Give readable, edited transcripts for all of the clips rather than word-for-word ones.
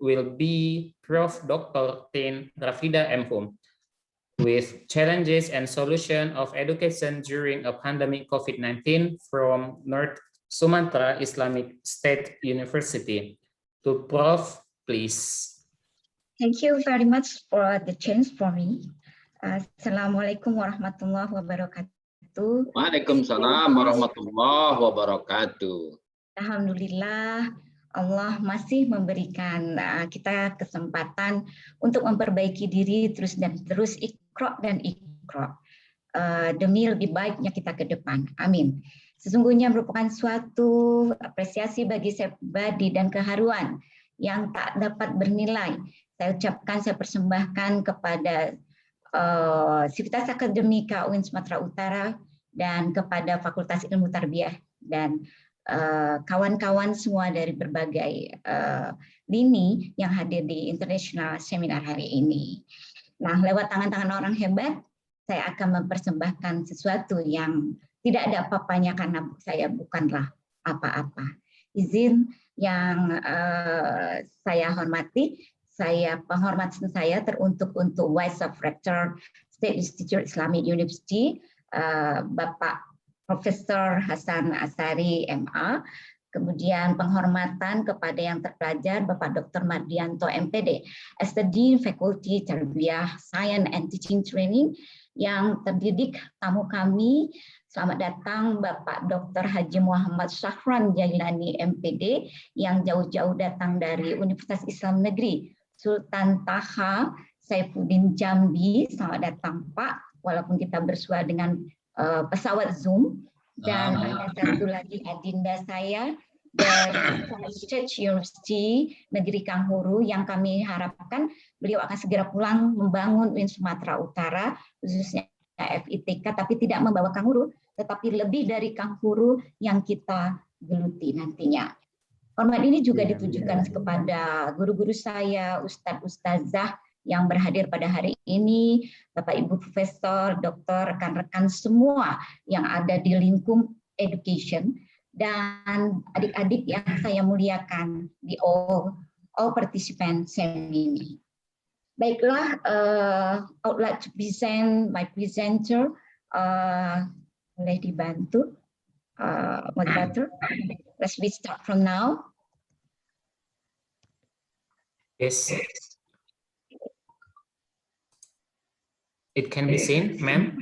will be Prof. Dr. Tin Rafida M. Hum, with challenges and solution of education during a pandemic COVID-19 from North Sumatra Islamic State University. To Prof, please. Thank you very much for the chance for me. Assalamualaikum warahmatullahi wabarakatuh. Waalaikumsalam warahmatullahi wabarakatuh. Alhamdulillah, Allah masih memberikan kita kesempatan untuk memperbaiki diri terus dan terus, Iqra dan Iqra, demi lebih baiknya kita ke depan. Amin. Sesungguhnya merupakan suatu apresiasi bagi saya pribadi dan keharuan yang tak dapat bernilai. Saya ucapkan, saya persembahkan kepada Sivitas Akademika UIN Sumatera Utara dan kepada Fakultas Ilmu Tarbiyah dan kawan-kawan semua dari berbagai lini yang hadir di International Seminar hari ini. Nah, lewat tangan-tangan orang hebat, saya akan mempersembahkan sesuatu yang tidak ada apa-apanya karena saya bukanlah apa-apa. Izin yang saya hormati, penghormatan saya teruntuk untuk Vice of Rector State Institute Islamic University, Bapak Profesor Hasan Asari MA, kemudian penghormatan kepada yang terpelajar Bapak Dr. Mardianto MPD, as the Dean Faculty Tarbiyah Science and Teaching Training, yang terdidik tamu kami. Selamat datang Bapak Dr. Haji Muhammad Syahran Jailani MPD yang jauh-jauh datang dari Universitas Islam Negeri Sultan Taha Saifuddin Jambi. Selamat datang Pak, walaupun kita bersua dengan pesawat Zoom. Dan ada satu lagi adinda saya dari Christchurch University Negeri Kanghuru yang kami harapkan beliau akan segera pulang membangun UIN Sumatera Utara, khususnya FITK, tapi tidak membawa Kanghuru, tetapi lebih dari Kanghuru yang kita geluti nantinya. Hormat ini juga ditujukan kepada guru-guru saya, Ustadz-Ustazah yang berhadir pada hari ini, Bapak Ibu Profesor, Dokter, rekan-rekan semua yang ada di lingkup education, dan adik-adik yang saya muliakan di all participant seminar. Baiklah, I would like to present my presenter. Boleh dibantu, moderator. Let's start from now. Yes. It can be seen, ma'am?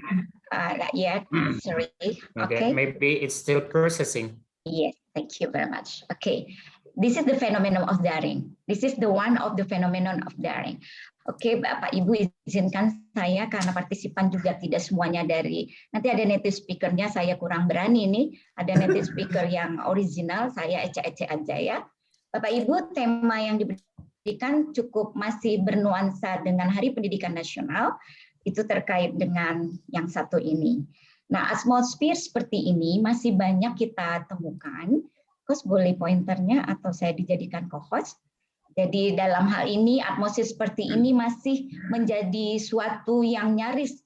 Not yet, sorry. Okay, maybe it's still processing. Yes, thank you very much. Okay, this is the phenomenon of daring. This is the one of the phenomenon of daring. Oke, Bapak Ibu izinkan saya karena partisipan juga tidak semuanya dari, nanti ada native speaker-nya, saya kurang berani nih, ada native speaker yang original, saya ecek-ecek aja ya. Bapak Ibu, tema yang diberikan cukup masih bernuansa dengan Hari Pendidikan Nasional, itu terkait dengan yang satu ini. Nah, atmosfer seperti ini masih banyak kita temukan. Coach boleh pointernya atau saya dijadikan co-host? Jadi dalam hal ini atmosfer seperti ini masih menjadi suatu yang nyaris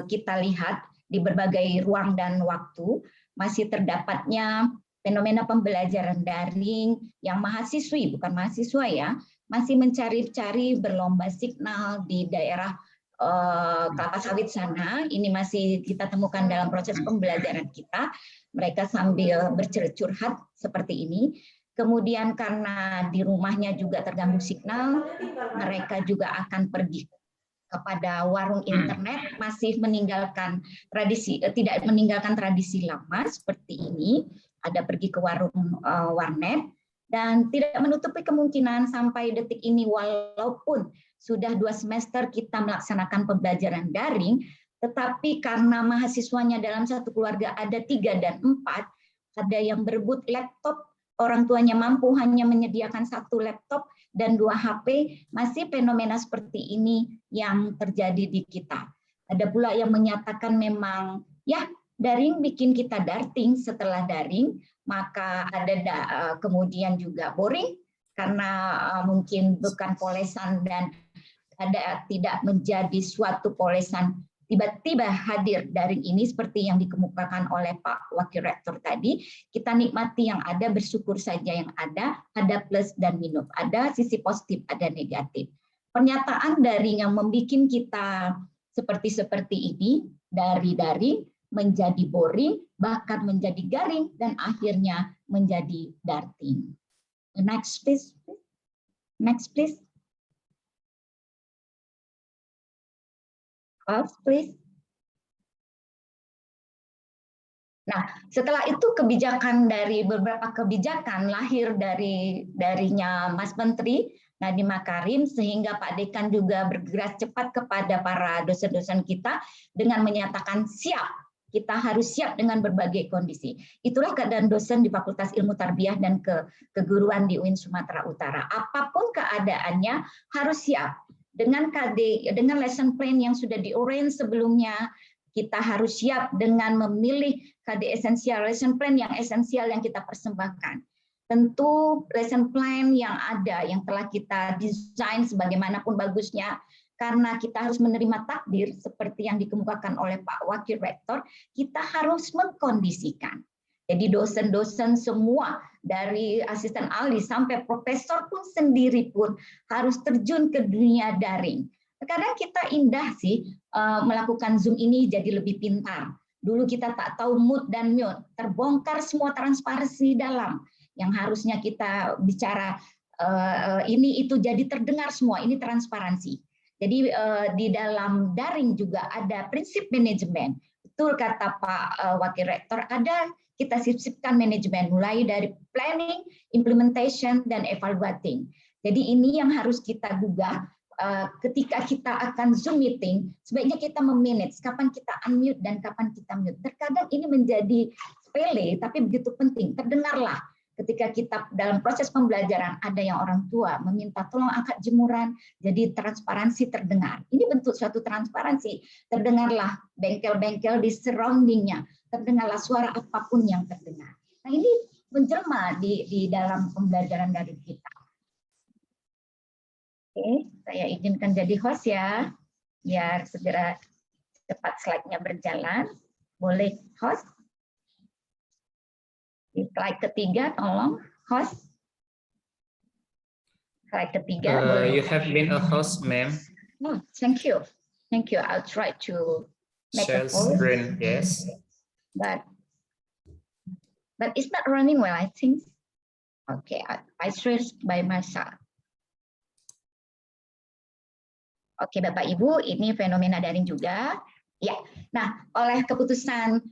kita lihat di berbagai ruang dan waktu. Masih terdapatnya fenomena pembelajaran daring yang mahasiswi, bukan mahasiswa ya, masih mencari-cari berlomba signal di daerah kelapa sawit sana. Ini masih kita temukan dalam proses pembelajaran kita. Mereka sambil bercurhat seperti ini. Kemudian karena di rumahnya juga terganggu signal, mereka juga akan pergi kepada warung internet, masih meninggalkan tradisi, tidak meninggalkan tradisi lama seperti ini. Ada pergi ke warung warnet dan tidak menutupi kemungkinan sampai detik ini walaupun sudah 2 semester kita melaksanakan pembelajaran daring, tetapi karena mahasiswanya dalam satu keluarga ada 3 dan 4, ada yang berebut laptop, orang tuanya mampu hanya menyediakan 1 laptop dan 2 HP, masih fenomena seperti ini yang terjadi di kita. Ada pula yang menyatakan memang, ya daring bikin kita darting, setelah daring, maka ada kemudian juga boring, karena mungkin bukan polesan dan ada tidak menjadi suatu polesan tiba-tiba hadir daring ini seperti yang dikemukakan oleh Pak Wakil Rektor tadi, kita nikmati yang ada, bersyukur saja yang ada plus dan minus, ada sisi positif, ada negatif. Pernyataan daring yang membuat kita seperti ini, dari daring menjadi boring, bahkan menjadi garing, dan akhirnya menjadi darting. Next please. Next please. Please. Nah, setelah itu beberapa kebijakan lahir darinya Mas Menteri Nadiem Makarim, sehingga Pak Dekan juga bergerak cepat kepada para dosen-dosen kita dengan menyatakan siap. Kita harus siap dengan berbagai kondisi. Itulah keadaan dosen di Fakultas Ilmu Tarbiyah dan Keguruan di UIN Sumatera Utara. Apapun keadaannya harus siap. Dengan lesson plan yang sudah di-arrange sebelumnya, kita harus siap dengan memilih KD esensial, lesson plan yang esensial yang kita persembahkan. Tentu lesson plan yang ada, yang telah kita desain sebagaimanapun bagusnya, karena kita harus menerima takdir seperti yang dikemukakan oleh Pak Wakil Rektor, kita harus mengkondisikan. Jadi dosen-dosen semua dari asisten ahli sampai profesor pun sendiri pun harus terjun ke dunia daring. Kadang kita indah sih melakukan Zoom ini jadi lebih pintar. Dulu kita tak tahu mood dan mute, terbongkar semua transparansi dalam yang harusnya kita bicara ini itu jadi terdengar semua, ini transparansi. Jadi di dalam daring juga ada prinsip manajemen. Betul kata Pak Wakil Rektor, ada kita sisipkan manajemen mulai dari planning, implementation, dan evaluating. Jadi ini yang harus kita gugah ketika kita akan Zoom meeting, sebaiknya kita memanage kapan kita unmute dan kapan kita mute. Terkadang ini menjadi sepele, tapi begitu penting. Terdengarlah ketika kita dalam proses pembelajaran ada yang orang tua meminta tolong angkat jemuran, jadi transparansi terdengar. Ini bentuk suatu transparansi. Terdengarlah bengkel-bengkel di surroundingnya, terdengarlah suara apapun yang terdengar. Nah ini menjelma di dalam pembelajaran dari kita. Oke, saya izinkan jadi host ya, biar segera cepat slide-nya berjalan. Boleh host? Di slide ketiga, tolong host. Slide ketiga. You have been a host, ma'am. Oh, thank you. Thank you. I'll try to make Share a post. screen, yes. But it's not running well, I think. Okay, I stress by myself. Oke, Bapak Ibu, ini fenomena daring juga. Ya, nah oleh keputusan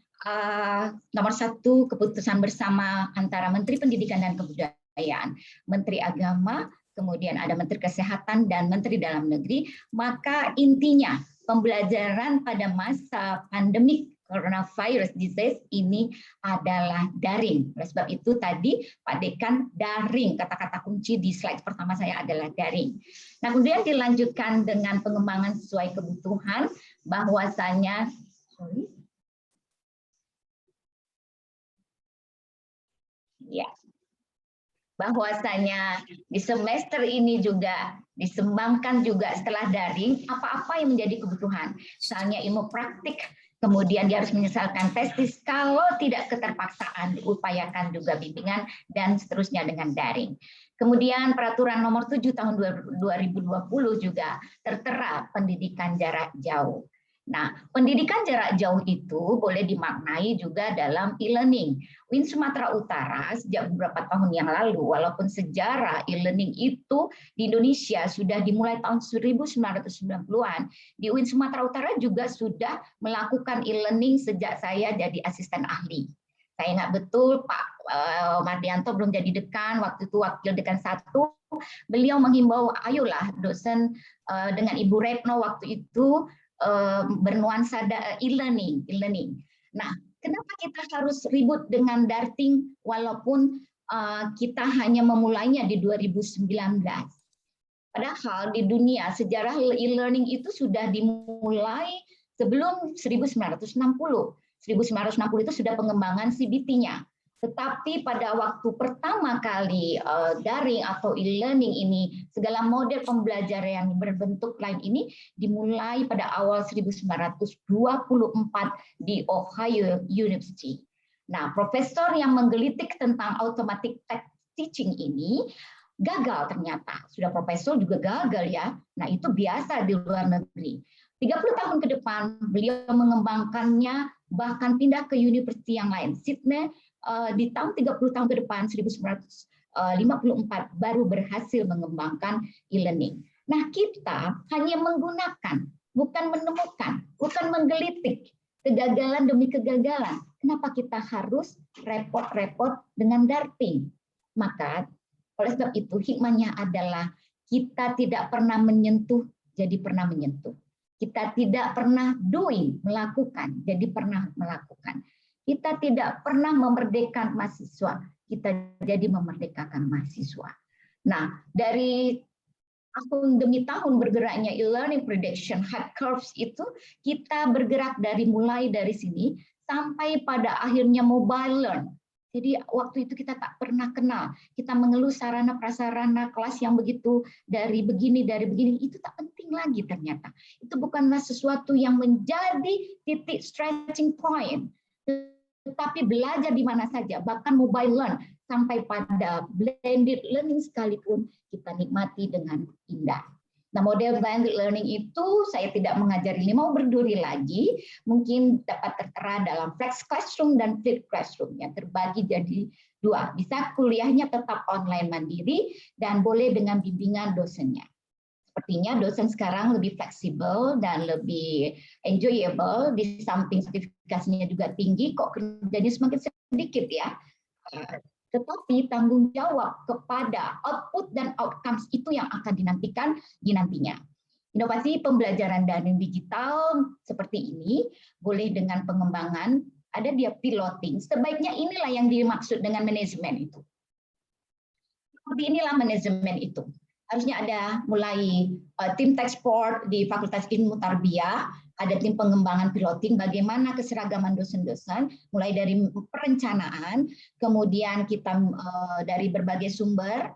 nomor 1, keputusan bersama antara Menteri Pendidikan dan Kebudayaan, Menteri Agama, kemudian ada Menteri Kesehatan dan Menteri Dalam Negeri, maka intinya pembelajaran pada masa pandemik coronavirus disease ini adalah daring. Oleh sebab itu tadi Pak Dekan daring, kata-kata kunci di slide pertama saya adalah daring. Nah, kemudian dilanjutkan dengan pengembangan sesuai kebutuhan, bahwasanya bahwasanya di semester ini juga disembangkan juga setelah daring apa-apa yang menjadi kebutuhan. Misalnya ilmu praktik, kemudian dia harus menyesalkan testis, kalau tidak keterpaksaan diupayakan juga bimbingan dan seterusnya dengan daring. Kemudian peraturan nomor 7 tahun 2020 juga tertera pendidikan jarak jauh. Nah, pendidikan jarak jauh itu boleh dimaknai juga dalam e-learning. UIN Sumatera Utara sejak beberapa tahun yang lalu, walaupun sejarah e-learning itu di Indonesia sudah dimulai tahun 1990-an, di UIN Sumatera Utara juga sudah melakukan e-learning sejak saya jadi asisten ahli. Saya ingat betul Pak Mardianto belum jadi dekan, waktu itu wakil dekan 1, beliau menghimbau ayolah dosen dengan Ibu Retno waktu itu bernuansa e-learning. Nah, kenapa kita harus ribut dengan darting walaupun kita hanya memulainya di 2019? Padahal di dunia sejarah e-learning itu sudah dimulai sebelum 1960. 1960 itu sudah pengembangan CBT-nya. Tetapi pada waktu pertama kali daring atau e-learning ini, segala model pembelajaran yang berbentuk lain ini dimulai pada awal 1924 di Ohio University. Nah, profesor yang menggelitik tentang automatic text teaching ini gagal ternyata. Sudah profesor juga gagal ya. Nah, itu biasa di luar negeri. 30 tahun ke depan beliau mengembangkannya, bahkan pindah ke university yang lain. Sydney di tahun 30 tahun ke depan 1954 baru berhasil mengembangkan e-learning. Nah, kita hanya menggunakan, bukan menemukan, bukan menggelitik, kegagalan demi kegagalan. Kenapa kita harus repot-repot dengan darting? Maka oleh sebab itu hikmahnya adalah kita tidak pernah menyentuh jadi pernah menyentuh. Kita tidak pernah doing, melakukan, jadi pernah melakukan. Kita tidak pernah memerdekakan mahasiswa, kita jadi memerdekakan mahasiswa. Nah, dari tahun demi tahun bergeraknya e-learning prediction hard curves itu, kita bergerak mulai dari sini sampai pada akhirnya mobile learn. Jadi waktu itu kita tak pernah kenal, kita mengeluh sarana prasarana kelas yang begitu dari begini, itu tak penting lagi ternyata. Itu bukanlah sesuatu yang menjadi titik stretching point. Tetapi belajar di mana saja, bahkan mobile learn, sampai pada blended learning sekalipun kita nikmati dengan indah. Nah, model blended learning itu saya tidak mengajari, mau berduri lagi, mungkin dapat tertera dalam flex classroom dan flipped classroom yang terbagi jadi dua. Bisa kuliahnya tetap online mandiri dan boleh dengan bimbingan dosennya. Sepertinya dosen sekarang lebih fleksibel dan lebih enjoyable, di samping sertifikasinya juga tinggi, kok kerjanya semakin sedikit ya. Tetapi tanggung jawab kepada output dan outcomes itu yang akan dinantinya. Inovasi pembelajaran daring digital seperti ini boleh dengan pengembangan, ada dia piloting. Sebaiknya inilah yang dimaksud dengan manajemen itu. Seperti inilah manajemen itu. Harusnya ada mulai tim Techsport di Fakultas Ilmu Tarbiyah, ada tim pengembangan piloting, bagaimana keseragaman dosen-dosen, mulai dari perencanaan, kemudian kita dari berbagai sumber,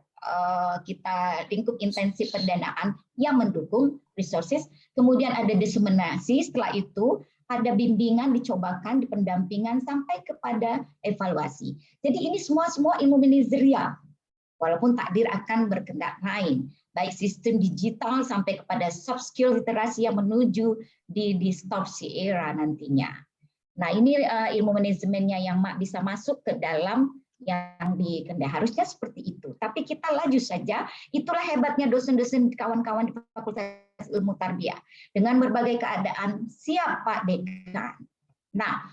kita lingkup intensif pendanaan yang mendukung resources, kemudian ada diseminasi, setelah itu ada bimbingan dicobakan, di pendampingan, sampai kepada evaluasi. Jadi ini semua ilmu manajerial. Walaupun takdir akan berkehendak lain, baik sistem digital sampai kepada soft skill literasi yang menuju di distorsi era nantinya. Nah, ini ilmu manajemennya yang bisa masuk ke dalam yang dikehendaki. Harusnya seperti itu. Tapi kita laju saja, itulah hebatnya dosen-dosen kawan-kawan di Fakultas Ilmu Tarbiyah. Dengan berbagai keadaan, siap Pak Dekan. Nah,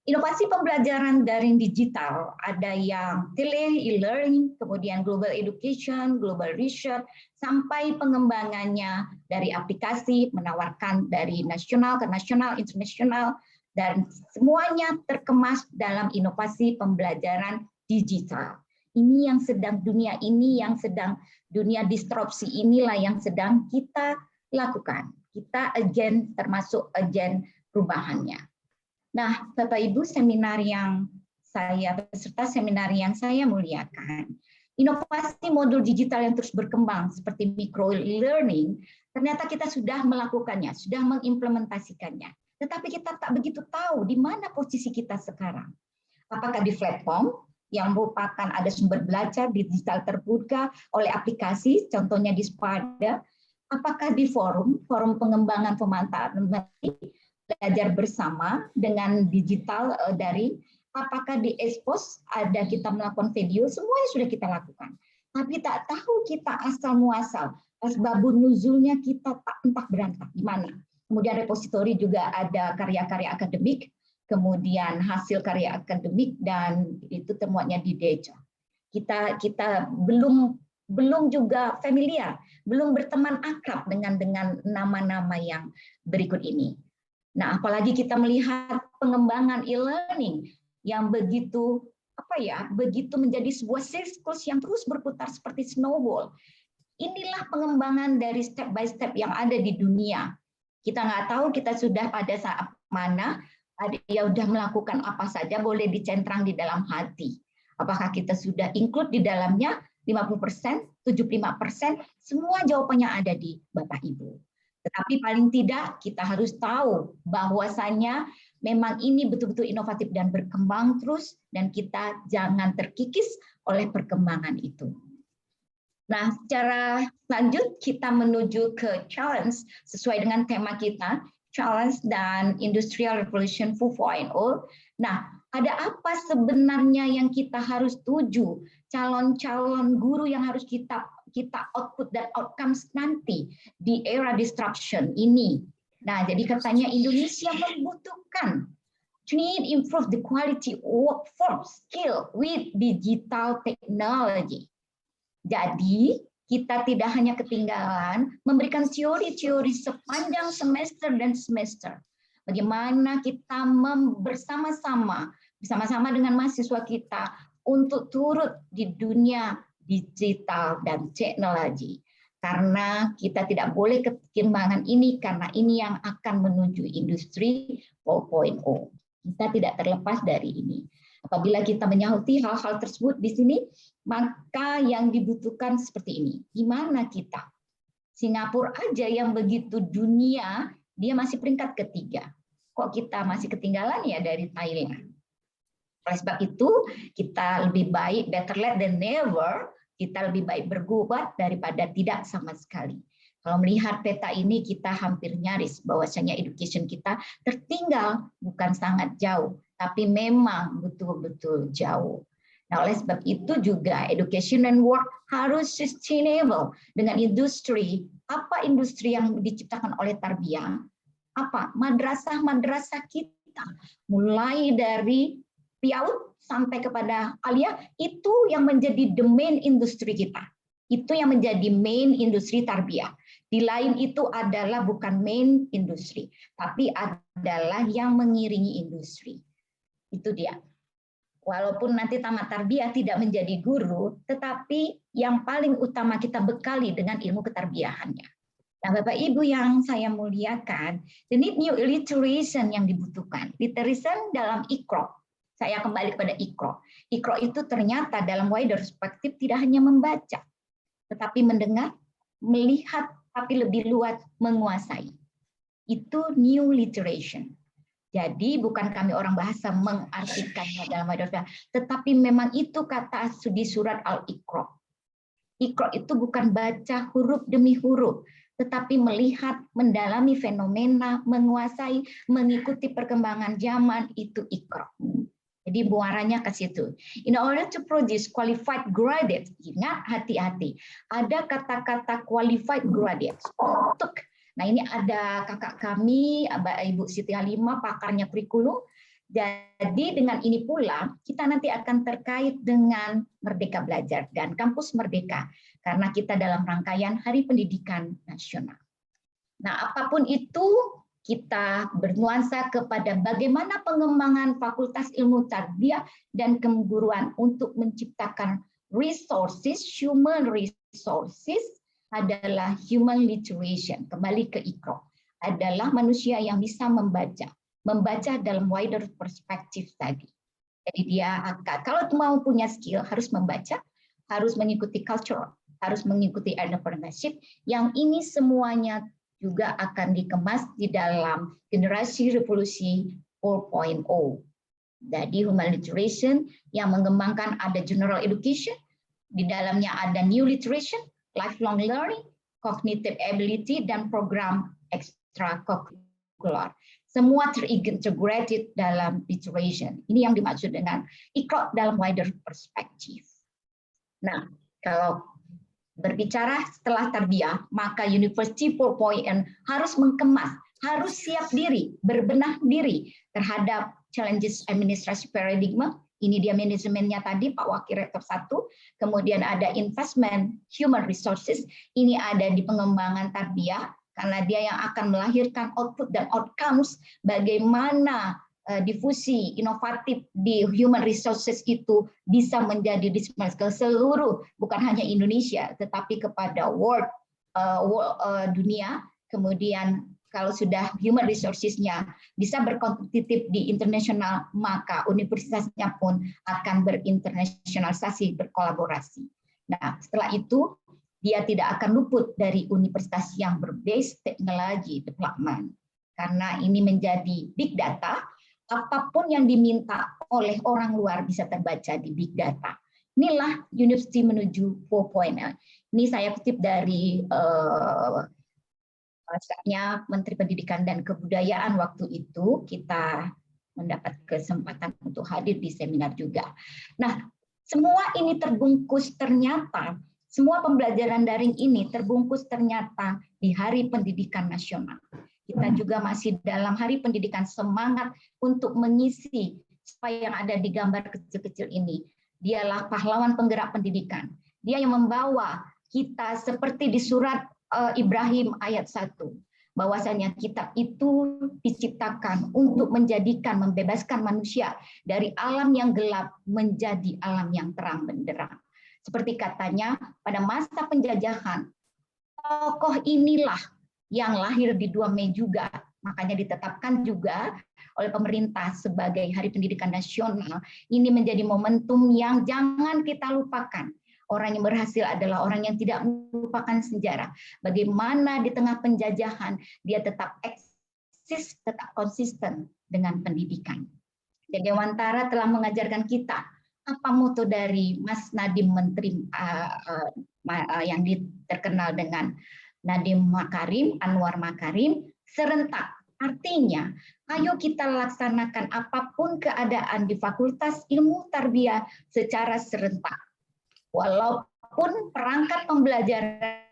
inovasi pembelajaran daring digital, ada yang tele, e-learning, kemudian global education, global research, sampai pengembangannya dari aplikasi, menawarkan dari nasional ke nasional, internasional, dan semuanya terkemas dalam inovasi pembelajaran digital. Ini yang sedang dunia dunia disrupsi inilah yang sedang kita lakukan. Kita agen termasuk agen perubahannya. Nah, Bapak Ibu, peserta seminar yang saya muliakan, inovasi modul digital yang terus berkembang seperti micro learning, ternyata kita sudah melakukannya, sudah mengimplementasikannya. Tetapi kita tak begitu tahu di mana posisi kita sekarang. Apakah di platform yang merupakan ada sumber belajar digital terbuka oleh aplikasi, contohnya di Spada, apakah di forum pengembangan pemanfaatan belajar bersama dengan digital dari apakah di expose ada kita melakukan video, semuanya sudah kita lakukan. Tapi tak tahu kita asal muasal, asbabun nuzulnya kita tak entah berantah di mana. Kemudian repositori juga ada karya-karya akademik, kemudian hasil karya akademik, dan itu temuannya di Deja. Kita belum juga familiar, belum berteman akrab dengan nama-nama yang berikut ini. Nah, apalagi kita melihat pengembangan e-learning yang begitu menjadi sebuah siklus yang terus berputar seperti snowball. Inilah pengembangan dari step by step yang ada di dunia. Kita nggak tahu kita sudah pada saat mana, dia sudah melakukan apa saja boleh dicentrang di dalam hati. Apakah kita sudah include di dalamnya 50%, 75%? Semua jawabannya ada di Bapak Ibu. Tetapi paling tidak kita harus tahu bahwasannya memang ini betul-betul inovatif dan berkembang terus, dan kita jangan terkikis oleh perkembangan itu. Nah, secara lanjut kita menuju ke challenge sesuai dengan tema kita, challenge dan Industrial Revolution 4.0. Nah, ada apa sebenarnya yang kita harus tuju? Calon-calon guru yang harus kita output dan outcomes nanti di era disruption ini. Nah, jadi katanya Indonesia membutuhkan need improve the quality workforce skill with digital technology. Jadi kita tidak hanya ketinggalan memberikan teori-teori sepanjang semester dan semester. Bagaimana kita bersama-sama dengan mahasiswa kita untuk turut di dunia digital dan teknologi. Karena kita tidak boleh ketimbangan ini, karena ini yang akan menuju industri 4.0. Kita tidak terlepas dari ini. Apabila kita menyahuti hal-hal tersebut di sini, maka yang dibutuhkan seperti ini. Gimana kita? Singapura aja yang begitu dunia, dia masih peringkat ketiga. Kok kita masih ketinggalan ya dari Thailand? Oleh sebab itu, kita lebih baik better late than never, kita lebih baik berbuat daripada tidak sama sekali. Kalau melihat peta ini, kita hampir nyaris bahwasanya education kita tertinggal, bukan sangat jauh, tapi memang betul-betul jauh. Nah, oleh sebab itu juga education and work harus sustainable dengan industri. Apa industri yang diciptakan oleh Tarbiyah? Apa? Madrasah-madrasah kita. Mulai dari PAUD sampai kepada Aliyah, itu yang menjadi the main industri kita. Itu yang menjadi main industri Tarbiyah. Di lain itu adalah bukan main industri, tapi adalah yang mengiringi industri. Itu dia. Walaupun nanti tamat Tarbiyah tidak menjadi guru, tetapi yang paling utama kita bekali dengan ilmu ketarbiyahannya. Nah, Bapak Ibu yang saya muliakan, the need new illiteration yang dibutuhkan. Literacy dalam Iqra. Saya kembali kepada Iqra. Iqra itu ternyata dalam wider perspektif tidak hanya membaca, tetapi mendengar, melihat, tapi lebih luas menguasai. Itu new literation. Jadi bukan kami orang bahasa mengartikannya dalam wider perspektif, tetapi memang itu kata di surat Al-Iqra. Iqra itu bukan baca huruf demi huruf, tetapi melihat, mendalami fenomena, menguasai, mengikuti perkembangan zaman, itu Iqra. Jadi muaranya ke situ. In order to produce qualified graduates, ingat hati-hati, ada kata-kata qualified graduates. Nah, ini ada kakak kami, Ibu Siti Halimah, pakarnya kurikulum. Jadi dengan ini pula kita nanti akan terkait dengan Merdeka Belajar dan Kampus Merdeka, karena kita dalam rangkaian Hari Pendidikan Nasional. Nah, apapun itu, kita bernuansa kepada bagaimana pengembangan Fakultas Ilmu Tarbiyah dan Keguruan untuk menciptakan resources, human resources adalah human literation. Kembali ke Iqra, adalah manusia yang bisa membaca dalam wider perspektif tadi. Jadi dia akan, kalau mau punya skill harus membaca, harus mengikuti culture, harus mengikuti entrepreneurship, yang ini semuanya juga akan dikemas di dalam generasi revolusi 4.0. Jadi human literation yang mengembangkan ada general education, di dalamnya ada new literation, lifelong learning, cognitive ability, dan program extracurricular. Semua terintegrated dalam literation. Ini yang dimaksud dengan Iqra dalam wider perspective. Nah, kalau berbicara setelah Tarbiyah, maka University 4.0 harus mengemas, harus siap diri, berbenah diri terhadap challenges administrasi paradigma. Ini dia manajemennya tadi, Pak Wakil Rektor 1. Kemudian ada investment human resources. Ini ada di pengembangan Tarbiyah, karena dia yang akan melahirkan output dan outcomes, bagaimana difusi inovatif di human resources itu bisa menjadi diseminasi ke seluruh, bukan hanya Indonesia, tetapi kepada world dunia, kemudian kalau sudah human resources-nya bisa berkompetitif di internasional, maka universitasnya pun akan berinternasionalisasi, berkolaborasi. Nah, setelah itu dia tidak akan luput dari universitas yang berbase teknologi development. Karena ini menjadi big data, apapun yang diminta oleh orang luar bisa terbaca di big data. Inilah University menuju 4.0. Ini saya kutip dari Menteri Pendidikan dan Kebudayaan waktu itu, kita mendapat kesempatan untuk hadir di seminar juga. Nah, semua ini terbungkus ternyata, semua pembelajaran daring ini terbungkus ternyata di Hari Pendidikan Nasional. Kita juga masih dalam Hari Pendidikan, semangat untuk mengisi apa yang ada di gambar kecil-kecil ini. Dialah pahlawan penggerak pendidikan. Dia yang membawa kita seperti di surat Ibrahim ayat 1. Bahwasanya kitab itu diciptakan untuk menjadikan, membebaskan manusia dari alam yang gelap menjadi alam yang terang benderang. Seperti katanya, pada masa penjajahan, tokoh inilah yang lahir di 2 Mei juga, makanya ditetapkan juga oleh pemerintah sebagai Hari Pendidikan Nasional. Ini menjadi momentum yang jangan kita lupakan. Orang yang berhasil adalah orang yang tidak melupakan sejarah. Bagaimana di tengah penjajahan dia tetap eksis, tetap konsisten dengan pendidikan. Jadi Dewantara telah mengajarkan kita apa moto dari Mas Nadiem Menteri yang terkenal dengan Nadiem Makarim, Anwar Makarim, serentak. Artinya, ayo kita laksanakan apapun keadaan di Fakultas Ilmu Tarbiyah secara serentak. Walaupun perangkat pembelajaran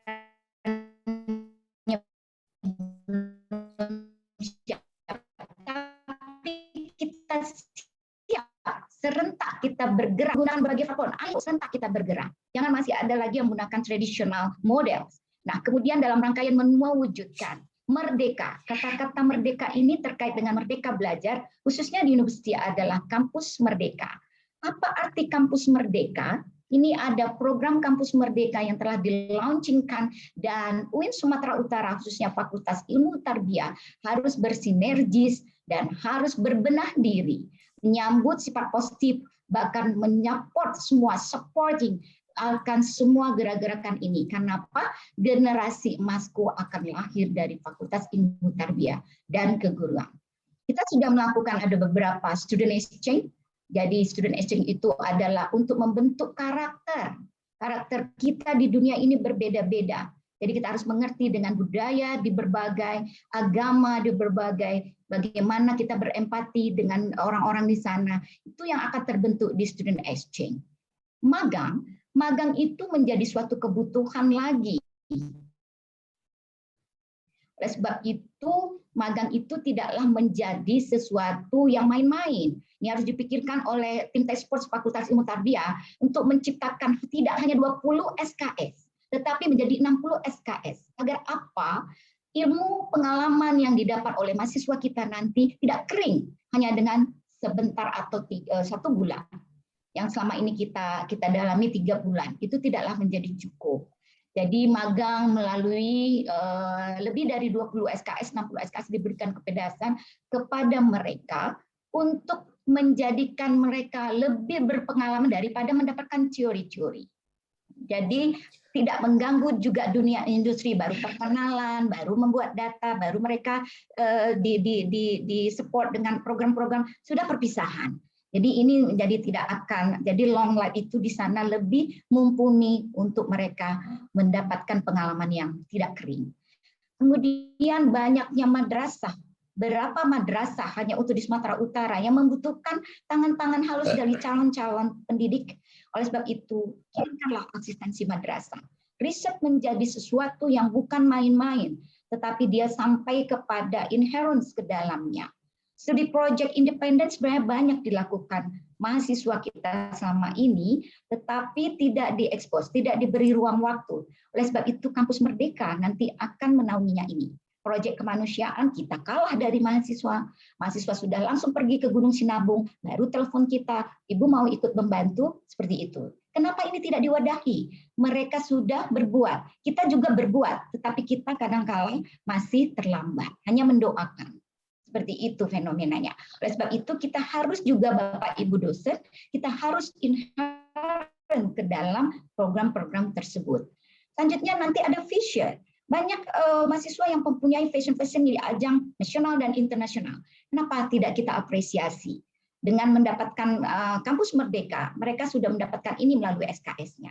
tapi kita siap, serentak kita bergerak menggunakan berbagai faktor. Ayo serentak kita bergerak. Jangan masih ada lagi yang menggunakan traditional models. Nah, kemudian dalam rangkaian mewujudkan merdeka. Kata-kata merdeka ini terkait dengan merdeka belajar, khususnya di Universitas adalah kampus merdeka. Apa arti kampus merdeka? Ini ada program kampus merdeka yang telah dilaunchingkan dan UIN Sumatera Utara, khususnya Fakultas Ilmu Tarbiyah, harus bersinergis dan harus berbenah diri, menyambut sifat positif, bahkan menyupport semua, supporting akan semua gerak-gerakan ini. Kenapa? Generasi emasku akan lahir dari Fakultas Ilmu Tarbiyah dan Keguruan. Kita sudah melakukan ada beberapa student exchange. Jadi student exchange itu adalah untuk membentuk karakter. Karakter kita di dunia ini berbeda-beda. Jadi kita harus mengerti dengan budaya di berbagai agama, di berbagai bagaimana kita berempati dengan orang-orang di sana. Itu yang akan terbentuk di student exchange. Magang itu menjadi suatu kebutuhan lagi. Oleh sebab itu, magang itu tidaklah menjadi sesuatu yang main-main. Ini harus dipikirkan oleh tim task force Fakultas Ilmu Tarbiyah untuk menciptakan tidak hanya 20 SKS, tetapi menjadi 60 SKS. Agar apa? Ilmu pengalaman yang didapat oleh mahasiswa kita nanti tidak kering hanya dengan sebentar atau 1 bulan. Yang selama ini kita dalami 3 bulan, itu tidaklah menjadi cukup. Jadi magang melalui lebih dari 20 SKS, 60 SKS diberikan kepedasan kepada mereka untuk menjadikan mereka lebih berpengalaman daripada mendapatkan teori-teori. Jadi tidak mengganggu juga dunia industri, baru perkenalan, baru membuat data, baru mereka di support dengan program-program, sudah perpisahan. Jadi ini menjadi tidak akan, jadi long life itu di sana lebih mumpuni untuk mereka mendapatkan pengalaman yang tidak kering. Kemudian banyaknya madrasah, berapa madrasah hanya untuk di Sumatera Utara yang membutuhkan tangan-tangan halus dari calon-calon pendidik. Oleh sebab itu, kirimkanlah konsistensi madrasah. Riset menjadi sesuatu yang bukan main-main, tetapi dia sampai kepada inherence ke dalamnya. Studi project independen sebenarnya banyak dilakukan mahasiswa kita selama ini, tetapi tidak diekspos, tidak diberi ruang waktu. Oleh sebab itu, Kampus Merdeka nanti akan menaunginya ini. proyek kemanusiaan, kita kalah dari mahasiswa. Mahasiswa sudah langsung pergi ke Gunung Sinabung, baru telepon kita, Ibu mau ikut membantu, seperti itu. Kenapa ini tidak diwadahi? Mereka sudah berbuat, kita juga berbuat, tetapi kita kadang-kala masih terlambat, hanya mendoakan. Seperti itu fenomenanya. Oleh sebab itu kita harus juga Bapak Ibu dosen, kita harus inherent ke dalam program-program tersebut. Selanjutnya nanti ada vision. Banyak mahasiswa yang mempunyai fashion di ajang nasional dan internasional. Kenapa tidak kita apresiasi? Dengan mendapatkan kampus merdeka, mereka sudah mendapatkan ini melalui SKS-nya.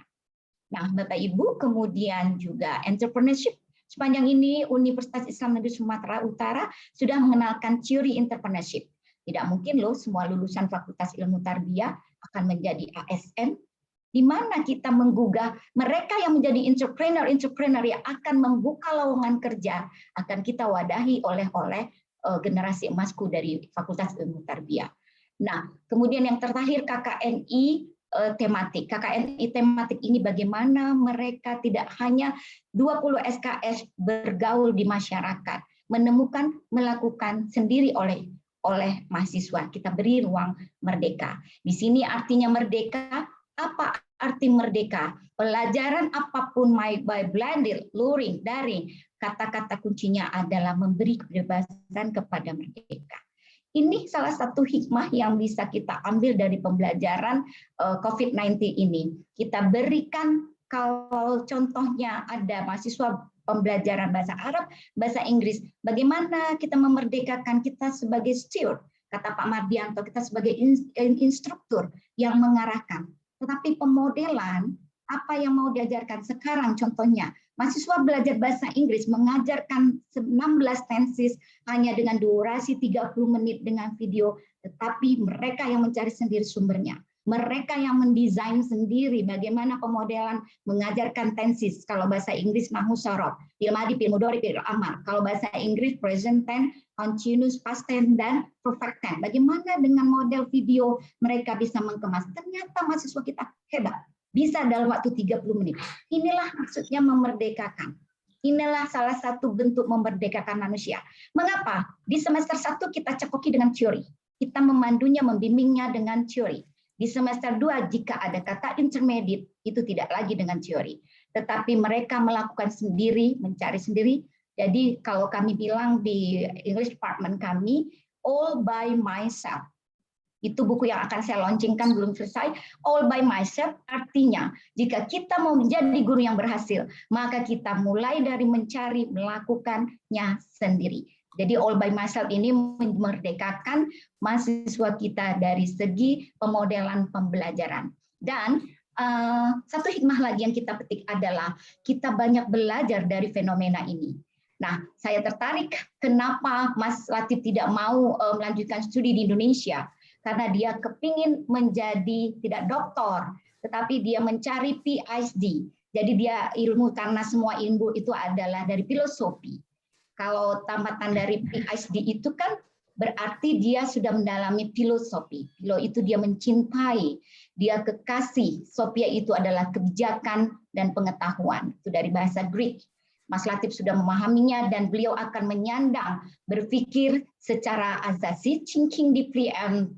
Nah, Bapak Ibu, kemudian juga entrepreneurship. Sepanjang ini Universitas Islam Negeri Sumatera Utara sudah mengenalkan teori entrepreneurship. Tidak mungkin loh semua lulusan Fakultas Ilmu Tarbiyah akan menjadi ASN, di mana kita menggugah mereka yang menjadi entrepreneur yang akan membuka lowongan kerja, akan kita wadahi oleh generasi emasku dari Fakultas Ilmu Tarbiyah. Nah, kemudian yang terakhir KKNI tematik. KKNI tematik ini bagaimana mereka tidak hanya 20 SKS bergaul di masyarakat, menemukan, melakukan sendiri oleh mahasiswa. Kita beri ruang merdeka. Di sini artinya merdeka. Apa arti merdeka? Pelajaran apapun by blended, luring, daring, kata-kata kuncinya adalah memberi kebebasan kepada merdeka. Ini salah satu hikmah yang bisa kita ambil dari pembelajaran COVID-19 ini. Kita berikan, kalau contohnya ada mahasiswa pembelajaran bahasa Arab, bahasa Inggris, bagaimana kita memerdekakan kita sebagai steward, kata Pak Mardianto, kita sebagai instruktur yang mengarahkan. Tetapi pemodelan, apa yang mau diajarkan sekarang contohnya, mahasiswa belajar bahasa Inggris mengajarkan 16 tenses hanya dengan durasi 30 menit dengan video, tetapi mereka yang mencari sendiri sumbernya. Mereka yang mendesain sendiri bagaimana pemodelan mengajarkan tenses. Kalau bahasa Inggris nahu sorof, fi'il madhi, fi'il mudhari, fi'il amar. Kalau bahasa Inggris present tense, continuous past tense, dan perfect tense. Bagaimana dengan model video mereka bisa mengemas? Ternyata mahasiswa kita hebat. Bisa dalam waktu 30 menit. Inilah maksudnya memerdekakan. Inilah salah satu bentuk memerdekakan manusia. Mengapa? Di semester 1 kita cekoki dengan teori. Kita memandunya, membimbingnya dengan teori. Di semester 2 jika ada kata intermediate, itu tidak lagi dengan teori. Tetapi mereka melakukan sendiri, mencari sendiri. Jadi kalau kami bilang di English Department kami, all by myself. Itu buku yang akan saya launchingkan, belum selesai. All by myself artinya jika kita mau menjadi guru yang berhasil, maka kita mulai dari mencari, melakukannya sendiri. Jadi all by myself ini memerdekakan mahasiswa kita dari segi pemodelan pembelajaran. Dan satu hikmah lagi yang kita petik adalah kita banyak belajar dari fenomena ini. Nah, saya tertarik kenapa Mas Latif tidak mau melanjutkan studi di Indonesia. Karena dia kepingin menjadi tidak doktor, tetapi dia mencari PhD. Jadi dia ilmu, karena semua ilmu itu adalah dari filosofi. Kalau tambatan dari PhD itu kan berarti dia sudah mendalami filosofi. Filo itu dia mencintai, dia kekasih. Sophia itu adalah kebijakan dan pengetahuan. Itu dari bahasa Greek. Mas Latif sudah memahaminya dan beliau akan menyandang berpikir secara asasi, thinking deeply and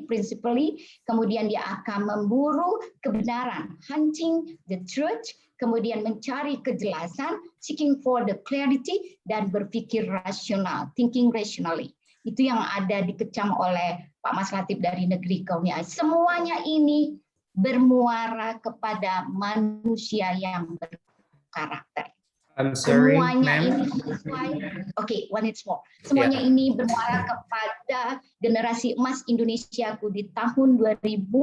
principally, kemudian dia akan memburu kebenaran, hunting the truth, kemudian mencari kejelasan, seeking for the clarity, dan berpikir rasional, thinking rationally. Itu yang ada dikecam oleh Pak Mas Latif dari Negeri Kaumnya. Semuanya ini bermuara kepada manusia yang berkarakter. I'm sorry, Semuanya ma'am. ini sesuai. Oke, one it's more. Semuanya ini bermuara kepada generasi emas Indonesiaku di tahun 2045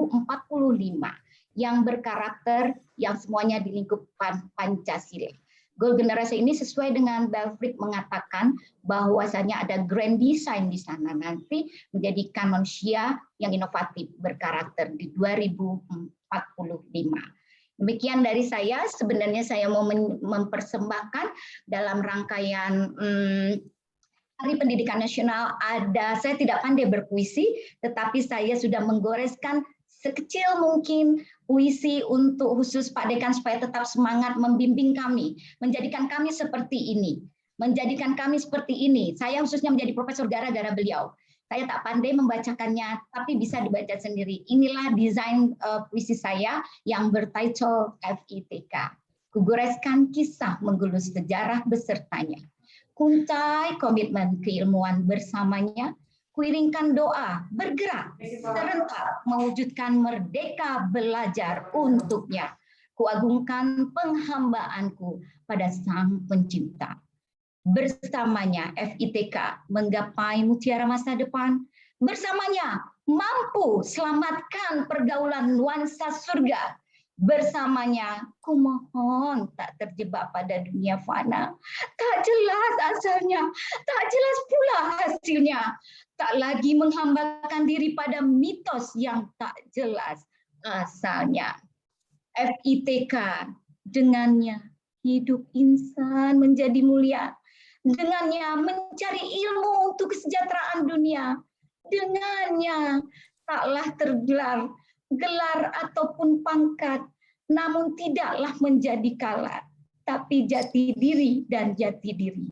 yang berkarakter, yang semuanya di lingkupan Pancasila. Goal generasi ini sesuai dengan Belfrich mengatakan bahwasanya ada grand design di sana nanti menjadikan manusia yang inovatif berkarakter di 2045. Demikian dari saya. Sebenarnya saya mau mempersembahkan dalam rangkaian Hari Pendidikan Nasional saya tidak pandai berpuisi, tetapi saya sudah menggoreskan sekecil mungkin puisi untuk khusus Pak Dekan supaya tetap semangat membimbing kami, menjadikan kami seperti ini. menjadikan kami seperti ini. Saya khususnya menjadi profesor gara-gara beliau. Saya tak pandai membacakannya, tapi bisa dibaca sendiri. Inilah desain puisi saya yang bertitle FITK. Kugoreskan kisah menggelus sejarah besertanya. Kuntai komitmen keilmuan bersamanya. Kuiringkan doa, bergerak, serentak mewujudkan merdeka belajar untuknya. Kuagungkan penghambaanku pada Sang Pencipta. Bersamanya FITK menggapai mutiara masa depan. Bersamanya mampu selamatkan pergaulan nuansa surga. Bersamanya kumohon tak terjebak pada dunia fana. Tak jelas asalnya, tak jelas pula hasilnya. Tak lagi menghambakan diri pada mitos yang tak jelas asalnya. FITK dengannya hidup insan menjadi mulia. Dengannya mencari ilmu untuk kesejahteraan dunia. Dengannya taklah tergelar gelar ataupun pangkat, namun tidaklah menjadi kala, tapi jati diri dan jati diri.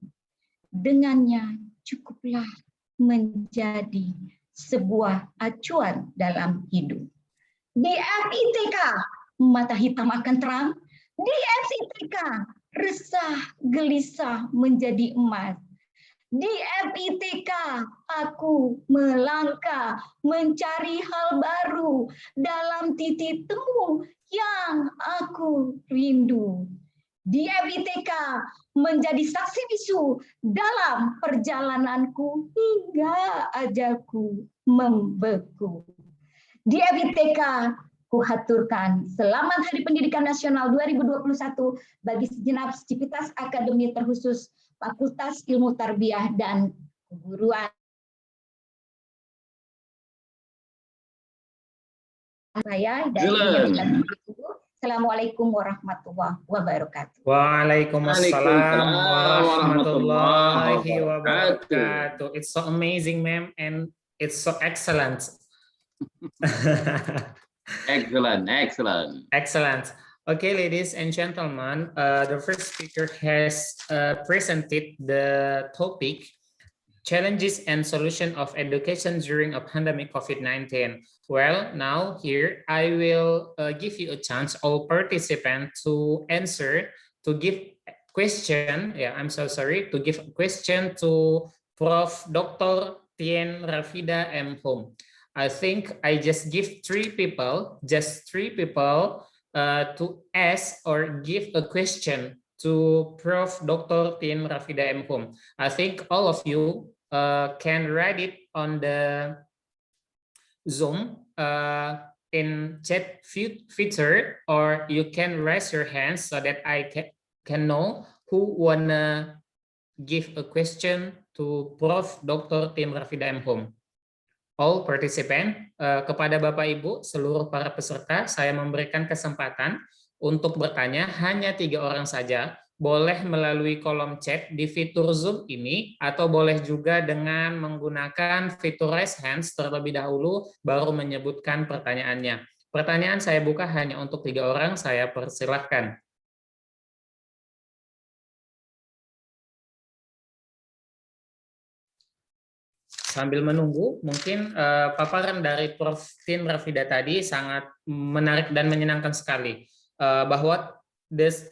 Dengannya cukuplah menjadi sebuah acuan dalam hidup. Di FITK, mata hitam akan terang. Di FITK, resah gelisah menjadi emas. Di FITK, aku melangkah mencari hal baru dalam titik temu yang aku rindu. Di FITK, menjadi saksi bisu dalam perjalananku hingga ajalku membeku. Di FITK, kuhaturkan selamat Hari Pendidikan Nasional 2021 bagi segenap Civitas Akademi terkhusus Fakultas Ilmu Tarbiyah dan Keguruan. Saya dari Assalamualaikum warahmatullahi wabarakatuh. Waalaikumsalam warahmatullahi warahmatullahi wabarakatuh. It's so amazing, ma'am, and it's so excellent. Excellent, excellent. Excellent. Okay, ladies and gentlemen, the first speaker has presented the topic, challenges and solution of education during a pandemic COVID-19. Well, now here I will give you a chance, all participants, to answer, to give question. Yeah, I'm so sorry, to give a question to Prof. Dr. Tien Rafida M. Home. I think I just give three people to ask or give a question to Prof. Dr. Tien Rafida M. Home. I think all of you can write it on the Zoom in chat feature, or you can raise your hands so that I can know who wanna give a question to Prof. Dr. Tien Rafida M. Home. All participant, kepada Bapak Ibu, seluruh para peserta, saya memberikan kesempatan untuk bertanya hanya 3 orang saja. Boleh melalui kolom chat di fitur Zoom ini, atau boleh juga dengan menggunakan fitur raise hands terlebih dahulu, baru menyebutkan pertanyaannya. Pertanyaan saya buka hanya untuk 3 orang, saya persilahkan. Sambil menunggu, mungkin paparan dari Prof. Tien Rafida tadi sangat menarik dan menyenangkan sekali, bahwa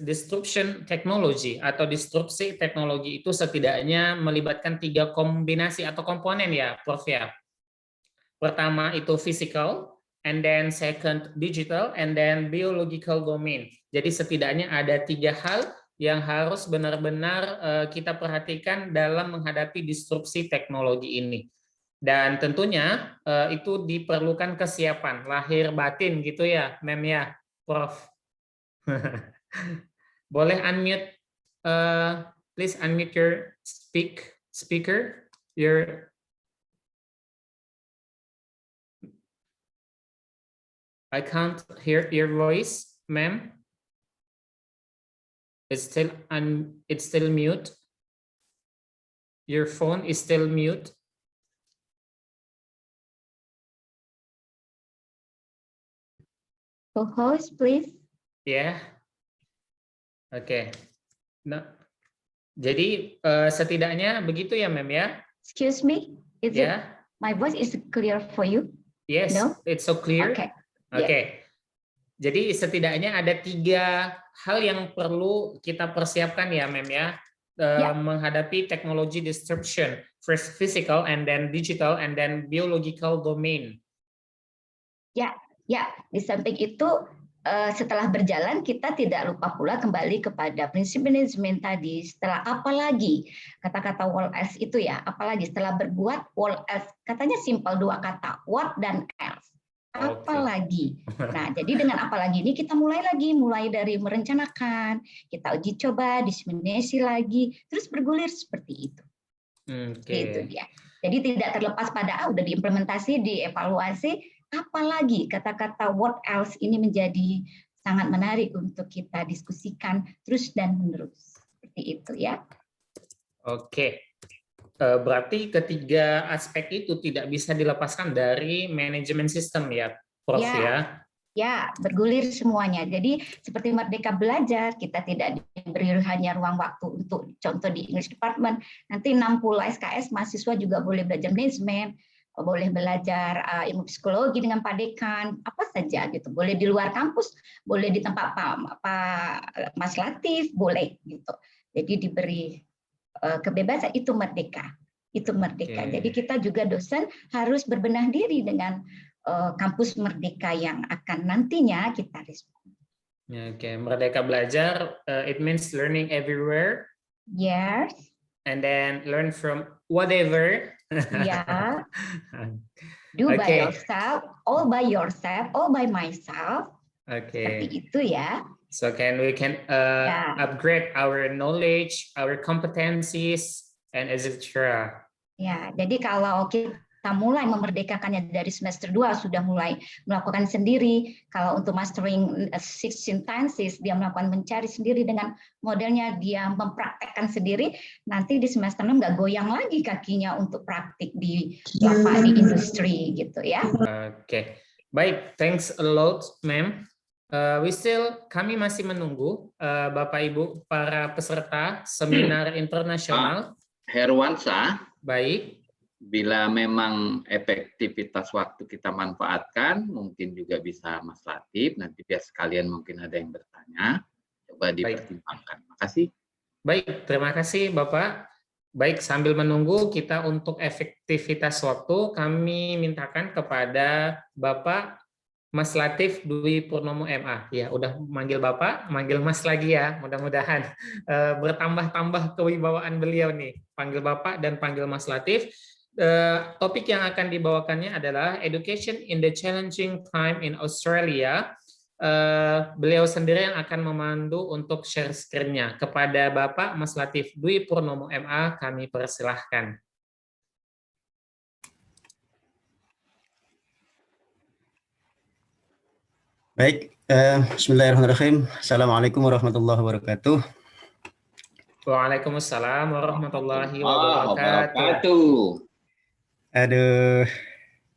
disruption technology atau disrupsi teknologi itu setidaknya melibatkan 3 kombinasi atau komponen ya, Prof. ya. Pertama itu physical, and then second digital, and then biological domain. Jadi setidaknya ada 3 hal yang harus benar-benar kita perhatikan dalam menghadapi disrupsi teknologi ini. Dan tentunya itu diperlukan kesiapan lahir batin gitu ya, Mem ya, Prof. Boleh unmute, please unmute your speaker. I can't hear your voice, ma'am. It's still mute. Your phone is still mute. Co-host, please. Yeah. Okay. No. Jadi setidaknya begitu ya, Mem ya? Excuse me, is it Ya, my voice is clear for you? yes, No? it's so clear. Okay. Oke. Yes. Jadi setidaknya ada 3 hal yang perlu kita persiapkan ya, Mem ya, Ya. menghadapi teknologi disruption, first physical and then digital and then biological domain. Ya, di samping itu setelah berjalan kita tidak lupa pula kembali kepada prinsip manajemen tadi. Setelah apalagi kata-kata what else itu ya, apalagi setelah berbuat what else, katanya simpel 2 kata, what dan else. Apalagi. Nah, jadi dengan apalagi ini kita mulai dari merencanakan, kita uji coba, diseminasi lagi, terus bergulir seperti itu. Itu dia. Jadi tidak terlepas pada udah diimplementasi, dievaluasi, apalagi kata-kata what else ini menjadi sangat menarik untuk kita diskusikan terus dan menerus. Seperti itu ya. Oke. Berarti ketiga aspek itu tidak bisa dilepaskan dari manajemen sistem ya, Prof ya? Ya, bergulir semuanya. Jadi seperti Merdeka Belajar, kita tidak diberi hanya ruang waktu untuk contoh di English Department, nanti 60 SKS mahasiswa juga boleh belajar manajemen, boleh belajar ilmu psikologi dengan Pak Dekan, apa saja gitu. Boleh di luar kampus, boleh di tempat Pak Mas Latif, boleh gitu. Jadi diberi kebebasan, itu merdeka. Jadi kita juga dosen harus berbenah diri dengan kampus merdeka yang akan nantinya kita respon. Oke, Merdeka Belajar, it means learning everywhere. Yes. And then learn from whatever. Yeah. Do by yourself, all by myself. Okay. Seperti itu ya. So we can upgrade our knowledge, our competencies, and etc. Ya, jadi kalau kita mulai memerdekakannya dari semester 2 sudah mulai melakukan sendiri. Kalau untuk mastering 16 tenses dia melakukan mencari sendiri dengan modelnya, dia mempraktekkan sendiri. Nanti di semester 6 nggak goyang lagi kakinya untuk praktik di lapangan di industri gitu ya. Oke, baik, thanks a lot, Ma'am. Kami masih menunggu Bapak Ibu para peserta seminar internasional. Herwansa. Baik. Bila memang efektivitas waktu kita manfaatkan, mungkin juga bisa Mas Latif, nanti biar sekalian mungkin ada yang bertanya, coba dipertimbangkan. Terima kasih. Baik, terima kasih Bapak. Baik, sambil menunggu kita untuk efektivitas waktu, kami mintakan kepada Bapak Mas Latif Dwi Purnomo MA. Ya, udah manggil Bapak, manggil Mas lagi ya, mudah-mudahan bertambah-tambah kewibawaan beliau nih. Panggil Bapak dan panggil Mas Latif. Topik yang akan dibawakannya adalah Education in the Challenging Time in Australia. Beliau sendiri yang akan memandu untuk share screen-nya. Kepada Bapak Mas Latif Dwi Purnomo MA, kami persilahkan. Baik, bismillahirrahmanirrahim. Assalamualaikum warahmatullahi wabarakatuh. Waalaikumsalam warahmatullahi wabarakatuh. Aduh,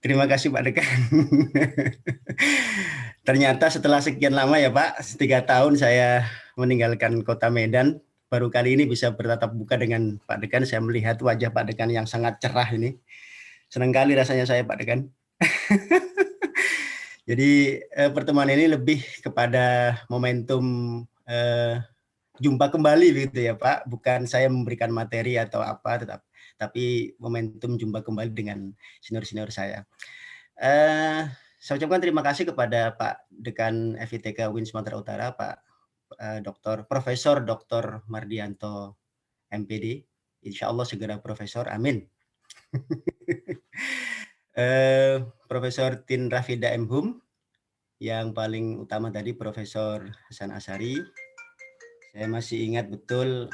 terima kasih Pak Dekan. Ternyata setelah sekian lama ya Pak, 3 tahun saya meninggalkan kota Medan, baru kali ini bisa bertatap muka dengan Pak Dekan. Saya melihat wajah Pak Dekan yang sangat cerah ini. Senang kali rasanya saya Pak Dekan. Jadi pertemuan ini lebih kepada momentum jumpa kembali gitu ya Pak. Bukan saya memberikan materi atau apa, tapi momentum jumpa kembali dengan senior-senior saya. Saya ucapkan terima kasih kepada Pak Dekan FITK UIN Sumatera Utara, Pak Profesor Dr. Mardianto MPD. Insya Allah segera Profesor, amin. Profesor Tin Rafida M.Hum, yang paling utama tadi Profesor Hasan Asyari. Saya masih ingat betul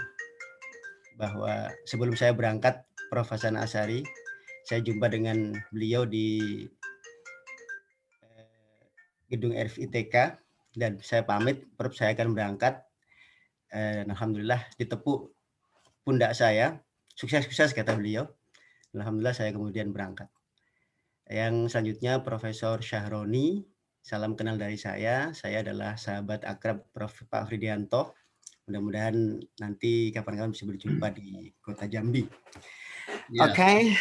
bahwa sebelum saya berangkat, Prof. Hasan Asyari, saya jumpa dengan beliau di gedung RVITK dan saya pamit, Prof, saya akan berangkat. Alhamdulillah ditepuk pundak saya, sukses kata beliau. Alhamdulillah saya kemudian berangkat. Yang selanjutnya Profesor Syahroni, salam kenal dari saya adalah sahabat akrab Prof. Pak Fridianto, Mudah-mudahan nanti kapan-kapan bisa berjumpa di kota Jambi. Ya. Okay.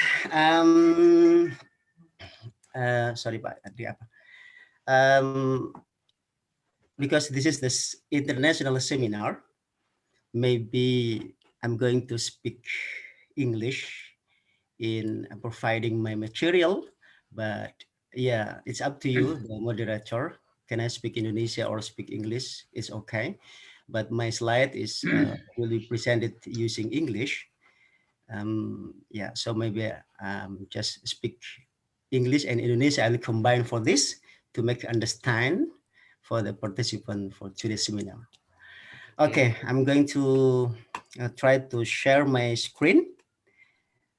Sorry Pak, tadi apa? Because this is this international seminar, maybe I'm going to speak English in providing my material, but yeah, it's up to you, the moderator. Can I speak Indonesia or speak English? It's okay, but my slide is will be presented using English. Yeah, so maybe just speak English and Indonesia. I'll combine for this to make understand for the participant for today's seminar. Okay, I'm going to try to share my screen.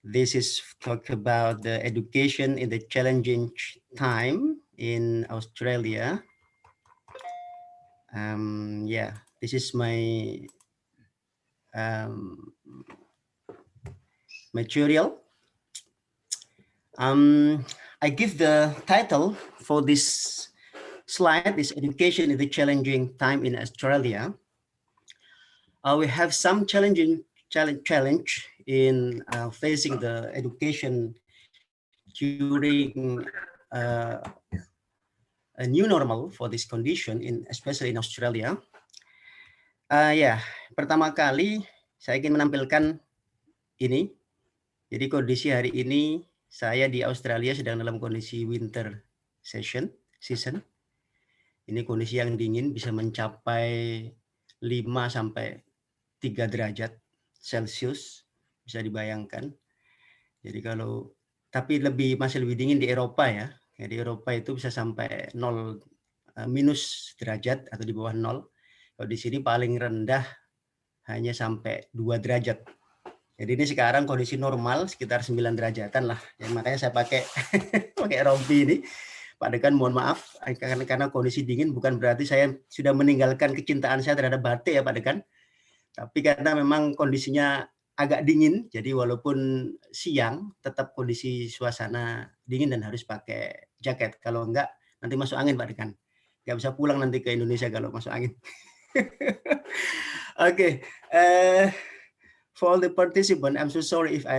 This is talk about the education in the challenging time in Australia. Yeah, this is my material. I give the title for this slide is education in the challenging time in Australia. We have some challenge in facing the education during a new normal for this condition, especially in Australia. Ya, pertama kali saya ingin menampilkan ini. Jadi kondisi hari ini saya di Australia sedang dalam kondisi winter season. Ini kondisi yang dingin, bisa mencapai 5 sampai 3 derajat Celcius, bisa dibayangkan. Jadi tapi masih lebih dingin di Eropa ya. Di Eropa itu bisa sampai 0 minus derajat atau di bawah 0. Kalau di sini paling rendah hanya sampai 2 derajat. Jadi ini sekarang kondisi normal sekitar 9 derajatan lah. Ya, makanya saya pakai rompi ini. Pak Dekan mohon maaf karena kondisi dingin bukan berarti saya sudah meninggalkan kecintaan saya terhadap batik ya Pak Dekan. Tapi karena memang kondisinya agak dingin, jadi walaupun siang tetap kondisi suasana dingin dan harus pakai jaket. Kalau enggak nanti masuk angin Pak Dekan. Nggak bisa pulang nanti ke Indonesia kalau masuk angin. Okay. For the participant, I'm so sorry if I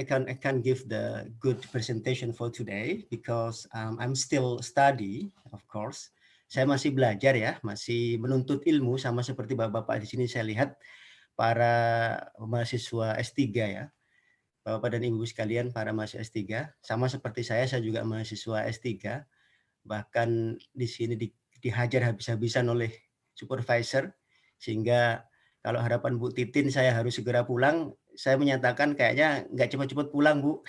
can't give the good presentation for today because I'm still study, of course. Saya masih belajar ya, masih menuntut ilmu sama seperti bapak-bapak di sini saya lihat para mahasiswa S3 ya. Bapak dan Ibu sekalian para mahasiswa S3, sama seperti saya juga mahasiswa S3. Bahkan di sini dihajar habis-habisan oleh supervisor sehingga kalau harapan Bu Titin saya harus segera pulang, saya menyatakan kayaknya nggak cepat-cepat pulang Bu.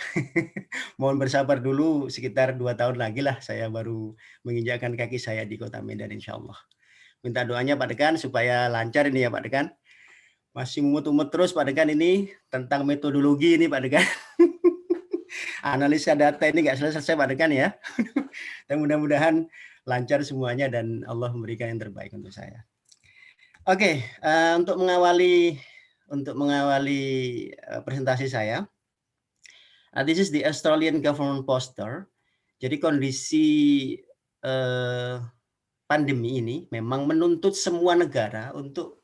Mohon bersabar dulu sekitar 2 tahun lagi lah saya baru menginjakkan kaki saya di kota Medan insya Allah. Minta doanya Pak Dekan supaya lancar ini ya Pak Dekan. Masih mumut-mumut terus Pak Dekan ini tentang metodologi ini Pak Dekan. Analisa data ini nggak selesai Pak Dekan ya. Dan mudah-mudahan lancar semuanya dan Allah memberikan yang terbaik untuk saya. Oke, untuk mengawali presentasi saya, this is the Australian government poster. Jadi kondisi pandemi ini memang menuntut semua negara untuk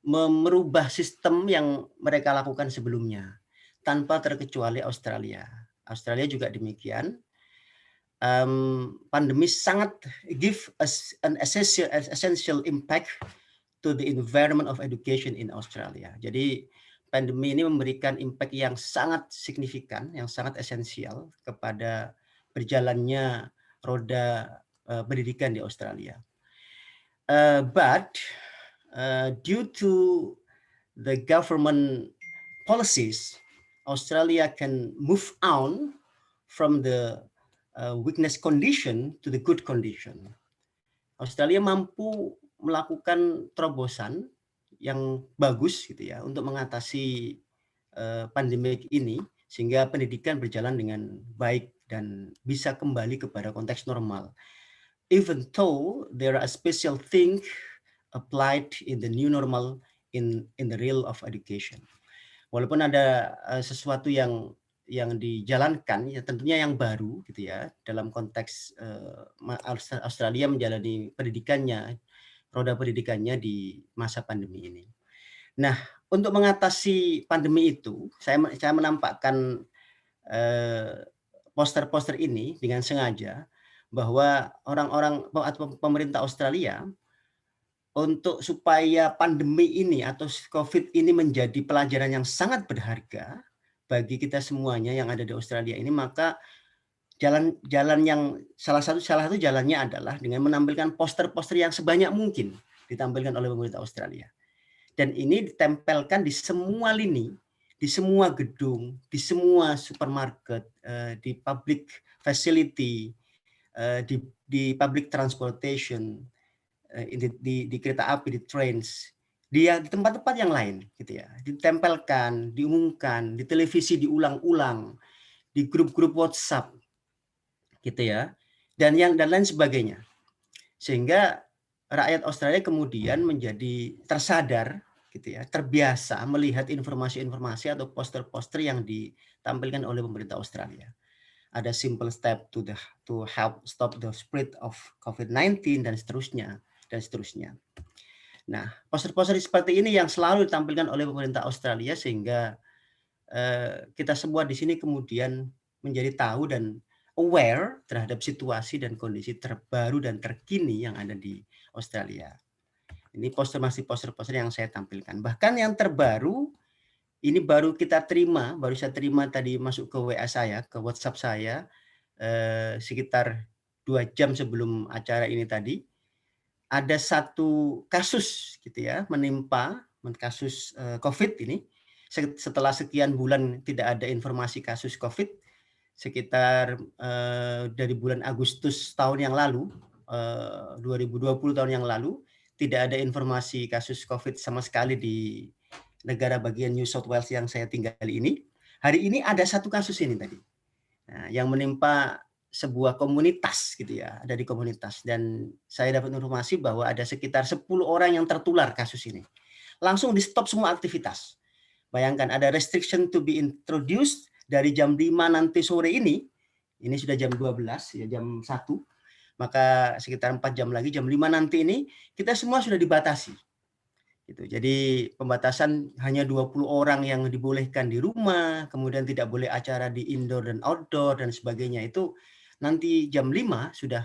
merubah sistem yang mereka lakukan sebelumnya, tanpa terkecuali Australia. Australia juga demikian. Pandemi sangat give us an essential impact to the environment of education in Australia. Jadi pandemi ini memberikan impact yang sangat signifikan, yang sangat esensial kepada berjalannya roda pendidikan di Australia. But due to the government policies, Australia can move on from the weakness condition to the good condition. Australia mampu melakukan terobosan yang bagus gitu ya untuk mengatasi pandemi ini sehingga pendidikan berjalan dengan baik dan bisa kembali kepada konteks normal. Even though there are special things applied in the new normal in the realm of education. Walaupun ada sesuatu yang dijalankan ya tentunya yang baru gitu ya dalam konteks Australia menjalani roda pendidikannya di masa pandemi ini. Nah, untuk mengatasi pandemi itu, saya menampakkan poster-poster ini dengan sengaja bahwa orang-orang atau pemerintah Australia untuk supaya pandemi ini atau COVID ini menjadi pelajaran yang sangat berharga bagi kita semuanya yang ada di Australia ini, maka jalan yang salah satu jalannya adalah dengan menampilkan poster-poster yang sebanyak mungkin ditampilkan oleh pemerintah Australia. Dan ini ditempelkan di semua lini, di semua gedung, di semua supermarket, di public facility, di public transportation, di kereta api, di trains, di tempat-tempat yang lain, gitu ya. Ditempelkan, diumumkan, di televisi diulang-ulang, di grup-grup WhatsApp, gitu ya, dan lain sebagainya. Sehingga rakyat Australia kemudian menjadi tersadar, gitu ya, terbiasa melihat informasi-informasi atau poster-poster yang ditampilkan oleh pemerintah Australia. Ada simple step to help stop the spread of COVID-19 dan seterusnya dan seterusnya. Nah, poster-poster seperti ini yang selalu ditampilkan oleh pemerintah Australia sehingga kita semua di sini kemudian menjadi tahu dan aware terhadap situasi dan kondisi terbaru dan terkini yang ada di Australia. Ini poster-poster yang saya tampilkan. Bahkan yang terbaru ini baru saya terima tadi masuk ke WA saya, ke WhatsApp saya sekitar 2 jam sebelum acara ini tadi. Ada satu kasus gitu ya, menimpa kasus COVID ini. Setelah sekian bulan tidak ada informasi kasus COVID, sekitar dari bulan Agustus tahun yang lalu, 2020 tahun yang lalu, tidak ada informasi kasus COVID sama sekali di negara bagian New South Wales yang saya tinggali ini. Hari ini ada satu kasus ini tadi, yang menimpa sebuah komunitas gitu ya, ada di komunitas, dan saya dapat informasi bahwa ada sekitar 10 orang yang tertular kasus ini. Langsung di stop semua aktivitas. Bayangkan ada restriction to be introduced dari jam 5 nanti sore ini sudah jam 12 ya, jam 1, maka sekitar 4 jam lagi jam 5 nanti ini kita semua sudah dibatasi. Gitu. Jadi pembatasan hanya 20 orang yang dibolehkan di rumah, kemudian tidak boleh acara di indoor dan outdoor dan sebagainya. Itu nanti jam 5 sudah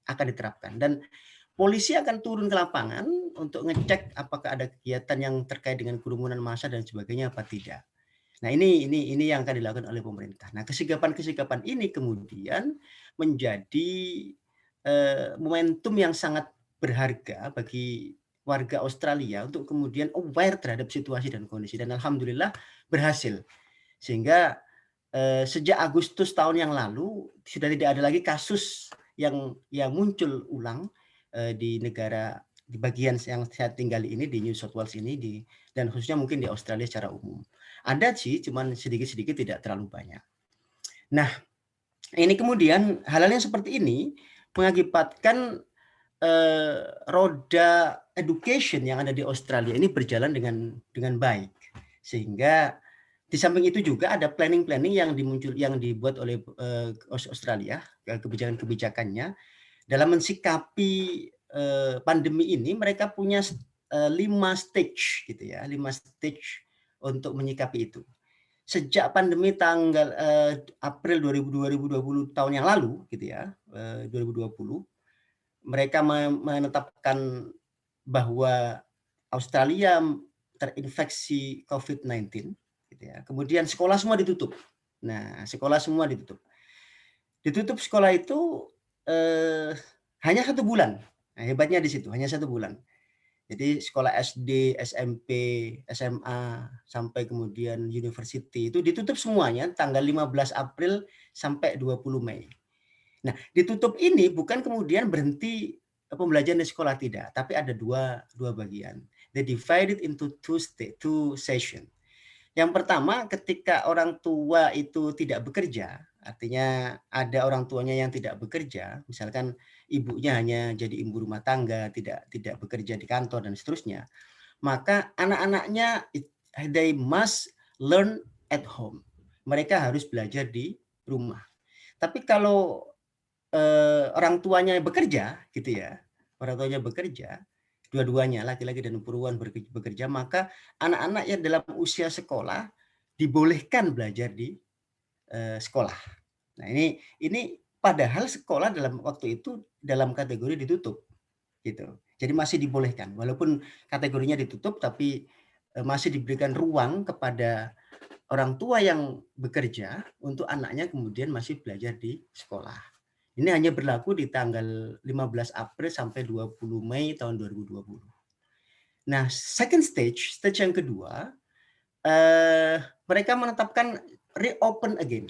akan diterapkan. Dan polisi akan turun ke lapangan untuk ngecek apakah ada kegiatan yang terkait dengan kerumunan massa dan sebagainya apa tidak. Nah, ini yang akan dilakukan oleh pemerintah. Nah, kesikapan ini kemudian menjadi momentum yang sangat berharga bagi warga Australia untuk kemudian aware terhadap situasi dan kondisi, dan alhamdulillah berhasil. Sehingga sejak Agustus tahun yang lalu sudah tidak ada lagi kasus yang muncul ulang di negara di bagian yang saya tinggali ini, di New South Wales ini, dan khususnya mungkin di Australia secara umum. Ada sih, cuman sedikit-sedikit, tidak terlalu banyak. Nah, ini kemudian hal-hal yang seperti ini mengakibatkan roda education yang ada di Australia ini berjalan dengan baik, sehingga di samping itu juga ada planning yang dibuat oleh Australia, kebijakannya dalam mensikapi pandemi ini. Mereka punya 5 stage gitu ya, 5 stage untuk menyikapi itu. Sejak pandemi tanggal April 2020 tahun yang lalu gitu ya, 2020, mereka menetapkan bahwa Australia terinfeksi COVID-19 gitu ya. Kemudian sekolah semua ditutup. Nah, sekolah semua ditutup. Ditutup sekolah itu hanya 1 bulan. Nah, hebatnya di situ, hanya 1 bulan. Jadi sekolah SD, SMP, SMA, sampai kemudian university itu ditutup semuanya tanggal 15 April sampai 20 Mei. Nah, ditutup ini bukan kemudian berhenti pembelajaran di sekolah, tidak, tapi ada dua bagian. They divided into two session. Yang pertama, ketika orang tua itu tidak bekerja, artinya ada orang tuanya yang tidak bekerja, misalkan ibunya hanya jadi ibu rumah tangga, tidak bekerja di kantor dan seterusnya, maka anak-anaknya they must learn at home. Mereka harus belajar di rumah. Tapi kalau orang tuanya bekerja gitu ya, orang tuanya bekerja, dua-duanya laki-laki dan perempuan bekerja, maka anak-anak yang dalam usia sekolah dibolehkan belajar di sekolah. Nah, ini padahal sekolah dalam waktu itu dalam kategori ditutup gitu. Jadi masih dibolehkan walaupun kategorinya ditutup, tapi masih diberikan ruang kepada orang tua yang bekerja untuk anaknya kemudian masih belajar di sekolah. Ini hanya berlaku di tanggal 15 April sampai 20 Mei tahun 2020. Nah, second stage yang kedua, mereka menetapkan reopen again.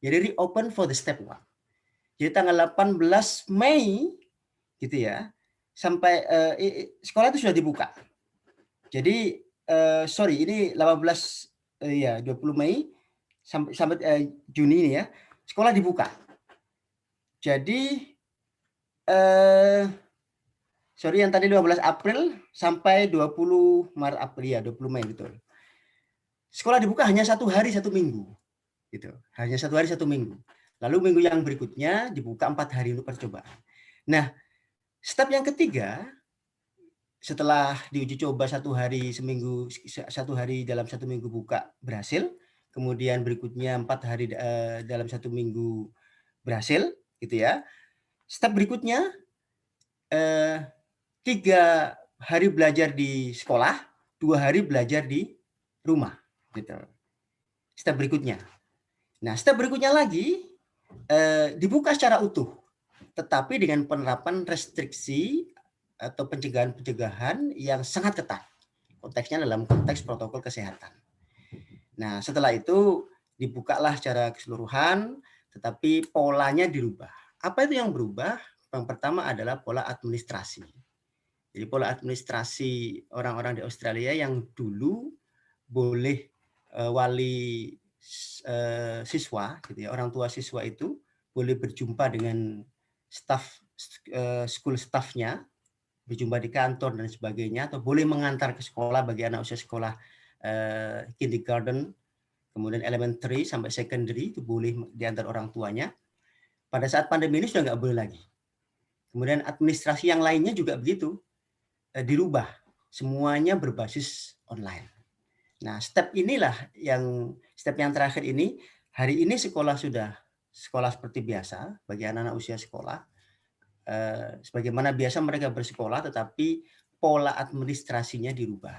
Jadi reopen for the step 1. Jadi tanggal 18 Mei gitu ya, sampai sekolah itu sudah dibuka. Jadi ini 20 Mei sampai Juni ini ya, sekolah dibuka. Jadi yang tadi 15 April sampai 20 Maret April ya, 20 Mei betul. Sekolah dibuka hanya 1 hari 1 minggu. Gitu. Hanya 1 hari 1 minggu. Lalu minggu yang berikutnya dibuka 4 hari untuk percobaan. Nah, step yang ketiga, setelah diuji coba 1 hari seminggu, 1 hari dalam 1 minggu buka berhasil, kemudian berikutnya 4 hari dalam 1 minggu berhasil, gitu ya. Step berikutnya 3 hari belajar di sekolah, 2 hari belajar di rumah, gitu. Step berikutnya. Nah, step berikutnya lagi dibuka secara utuh, tetapi dengan penerapan restriksi atau pencegahan yang sangat ketat. Konteksnya dalam konteks protokol kesehatan. Nah, setelah itu dibukalah secara keseluruhan, tetapi polanya dirubah. Apa itu yang berubah? Yang pertama adalah pola administrasi. Jadi pola administrasi orang-orang di Australia yang dulu boleh wali siswa, gitu ya, orang tua siswa itu boleh berjumpa dengan school staff-nya, berjumpa di kantor dan sebagainya, atau boleh mengantar ke sekolah bagi anak usia sekolah kindergarten, kemudian elementary sampai secondary itu boleh diantar orang tuanya. Pada saat pandemi ini sudah nggak boleh lagi. Kemudian administrasi yang lainnya juga begitu, dirubah, semuanya berbasis online. Nah, step yang terakhir ini, hari ini sekolah sudah sekolah seperti biasa bagi anak-anak usia sekolah. Sebagaimana biasa mereka bersekolah, tetapi pola administrasinya dirubah.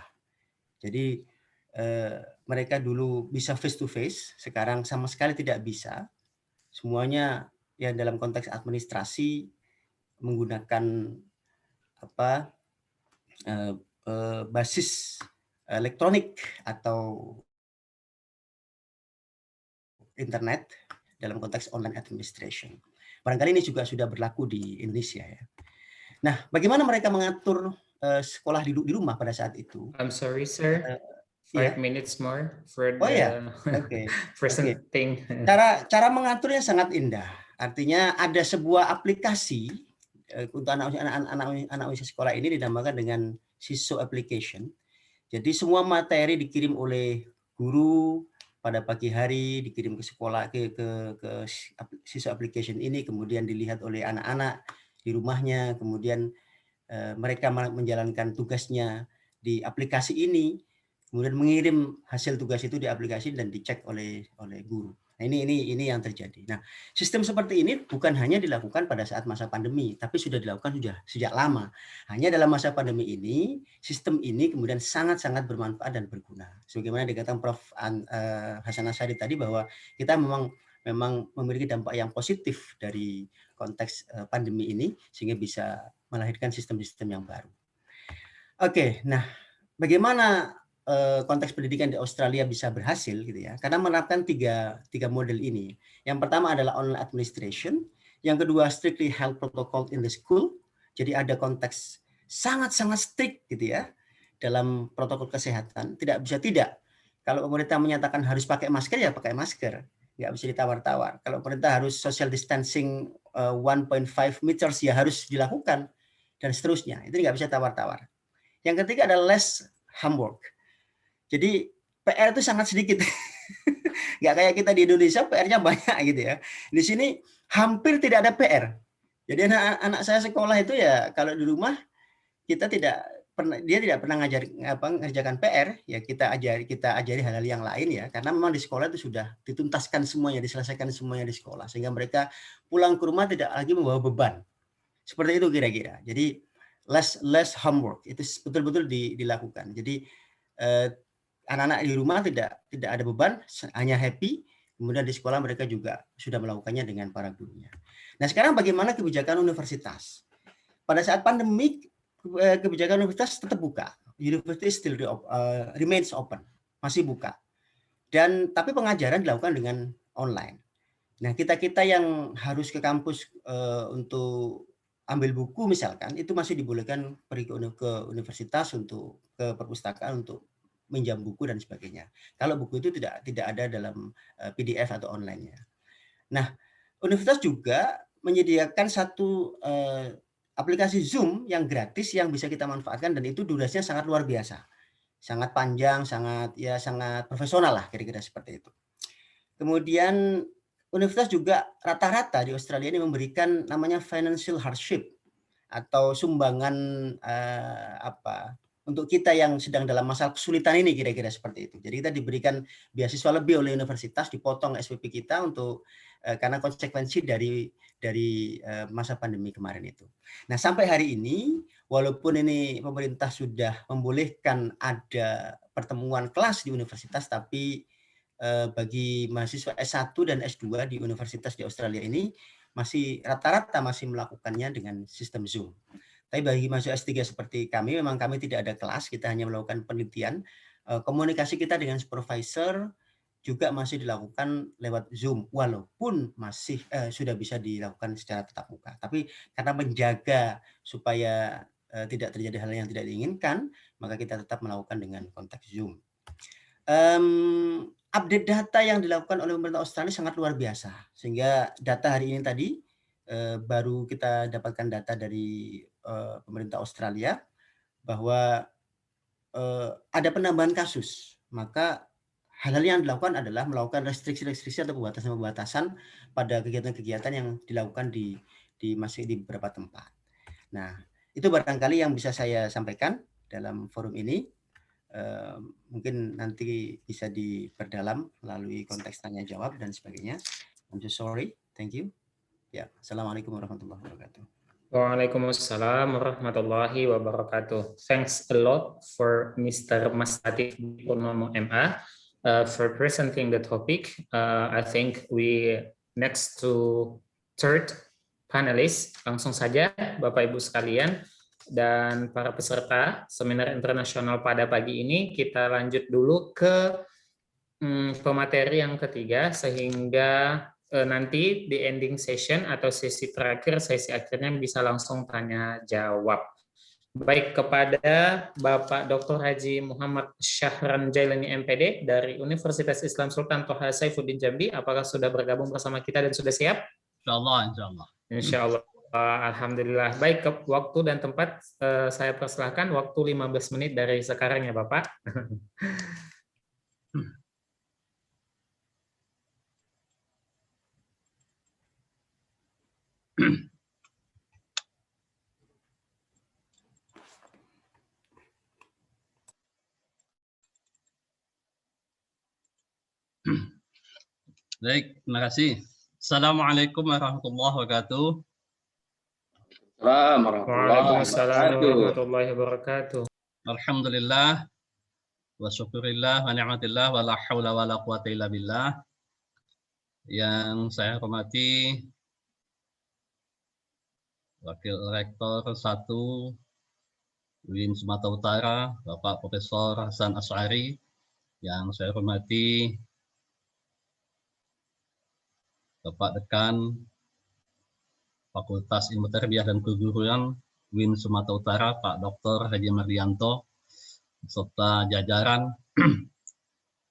Jadi mereka dulu bisa face to face, sekarang sama sekali tidak bisa. Semuanya yang dalam konteks administrasi menggunakan basis elektronik atau internet dalam konteks online administration. Barangkali ini juga sudah berlaku di Indonesia ya. Nah, bagaimana mereka mengatur sekolah di rumah pada saat itu? I'm sorry, sir. 5 minutes more for the presenting. Cara mengaturnya sangat indah. Artinya ada sebuah aplikasi untuk anak usia sekolah ini dinamakan dengan SISO application. Jadi semua materi dikirim oleh guru pada pagi hari, dikirim ke sekolah ke SISO application ini, kemudian dilihat oleh anak-anak di rumahnya, kemudian mereka menjalankan tugasnya di aplikasi ini, kemudian mengirim hasil tugas itu di aplikasi dan dicek oleh guru. Nah, ini yang terjadi. Nah, sistem seperti ini bukan hanya dilakukan pada saat masa pandemi, tapi sudah dilakukan sejak lama. Hanya dalam masa pandemi ini, sistem ini kemudian sangat-sangat bermanfaat dan berguna. Sebagaimana dikatakan Prof. Hasan Asyari tadi, bahwa kita memang memiliki dampak yang positif dari konteks pandemi ini, sehingga bisa melahirkan sistem-sistem yang baru. Oke, nah bagaimana konteks pendidikan di Australia bisa berhasil gitu ya, karena menerapkan tiga model ini. Yang pertama adalah online administration, yang kedua strictly health protocol in the school, jadi ada konteks sangat-sangat strict gitu ya dalam protokol kesehatan, tidak bisa tidak. Kalau pemerintah menyatakan harus pakai masker, ya pakai masker, nggak bisa ditawar-tawar. Kalau pemerintah harus social distancing 1.5 meters, ya harus dilakukan, dan seterusnya. Itu nggak bisa tawar-tawar. Yang ketiga adalah less homework. Jadi PR itu sangat sedikit. Nggak kayak kita di Indonesia, PR-nya banyak gitu ya. Di sini hampir tidak ada PR. Jadi anak-anak saya sekolah itu ya kalau di rumah kita tidak dia tidak pernah ngerjakan PR, ya kita ajari hal-hal yang lain ya, karena memang di sekolah itu sudah dituntaskan semuanya, diselesaikan semuanya di sekolah, sehingga mereka pulang ke rumah tidak lagi membawa beban. Seperti itu kira-kira. Jadi less homework itu betul-betul dilakukan. Jadi anak-anak di rumah tidak ada beban, hanya happy. Kemudian di sekolah mereka juga sudah melakukannya dengan para gurunya. Nah, sekarang bagaimana kebijakan universitas? Pada saat pandemi, kebijakan universitas tetap buka. University still remains open, masih buka. Dan tapi pengajaran dilakukan dengan online. Nah, kita yang harus ke kampus untuk ambil buku misalkan, itu masih dibolehkan pergi ke universitas untuk ke perpustakaan untuk minjam buku dan sebagainya. Kalau buku itu tidak ada dalam PDF atau online-nya. Nah, universitas juga menyediakan satu aplikasi Zoom yang gratis yang bisa kita manfaatkan, dan itu durasinya sangat luar biasa. Sangat panjang, sangat profesional lah kira-kira seperti itu. Kemudian universitas juga rata-rata di Australia ini memberikan namanya financial hardship atau sumbangan untuk kita yang sedang dalam masalah kesulitan ini, kira-kira seperti itu. Jadi kita diberikan beasiswa lebih oleh universitas, dipotong SPP kita untuk karena konsekuensi dari masa pandemi kemarin itu. Nah, sampai hari ini walaupun ini pemerintah sudah membolehkan ada pertemuan kelas di universitas, tapi bagi mahasiswa S1 dan S2 di universitas di Australia ini masih rata-rata masih melakukannya dengan sistem Zoom. Tapi bagi mahasiswa S3 seperti kami, memang kami tidak ada kelas, kita hanya melakukan penelitian. Komunikasi kita dengan supervisor juga masih dilakukan lewat Zoom, walaupun masih sudah bisa dilakukan secara tatap muka. Tapi karena menjaga supaya tidak terjadi hal yang tidak diinginkan, maka kita tetap melakukan dengan konteks Zoom. Update data yang dilakukan oleh pemerintah Australia sangat luar biasa, sehingga data hari ini tadi baru kita dapatkan data dari pemerintah Australia bahwa ada penambahan kasus. Maka hal-hal yang dilakukan adalah melakukan restriksi-restriksi atau pembatasan-pembatasan pada kegiatan-kegiatan yang dilakukan masih di beberapa tempat. Nah, itu barangkali yang bisa saya sampaikan dalam forum ini. Mungkin nanti bisa diperdalam melalui konteks tanya jawab dan sebagainya. I'm so sorry. Thank you. Ya, assalamualaikum warahmatullahi wabarakatuh. Waalaikumsalam warahmatullahi wabarakatuh. Thanks a lot for Mr. Mas Latif Purnomo MA for presenting the topic. I think we next to third panelist. Langsung saja Bapak Ibu sekalian dan para peserta seminar internasional pada pagi ini, kita lanjut dulu ke pemateri yang ketiga, sehingga nanti di ending session atau sesi terakhir, sesi akhirnya bisa langsung tanya jawab. Baik, kepada Bapak Dr. Haji Muhammad Syahran Jailani MPD dari Universitas Islam Sultan Toha Saifuddin Jambi, apakah sudah bergabung bersama kita dan sudah siap? Insyaallah, insyaallah. Insyaallah. Alhamdulillah. Baik, ke waktu dan tempat saya persilahkan, waktu 15 menit dari sekarang ya Bapak. Baik, terima kasih. Assalamualaikum warahmatullahi wabarakatuh. Waalaikumsalam warahmatullahi wabarakatuh. Alhamdulillah wa syukurillah wa ni'matillah wa la haula wa la quwata illa billah. Yang saya hormati Wakil Rektor 1 UIN Sumatera Utara, Bapak Profesor Hasan Asy'ari. Yang saya hormati Bapak Dekan Fakultas Ilmu Tarbiyah dan Keguruan UIN Sumatera Utara, Pak Dr. Haji Mardianto, serta jajaran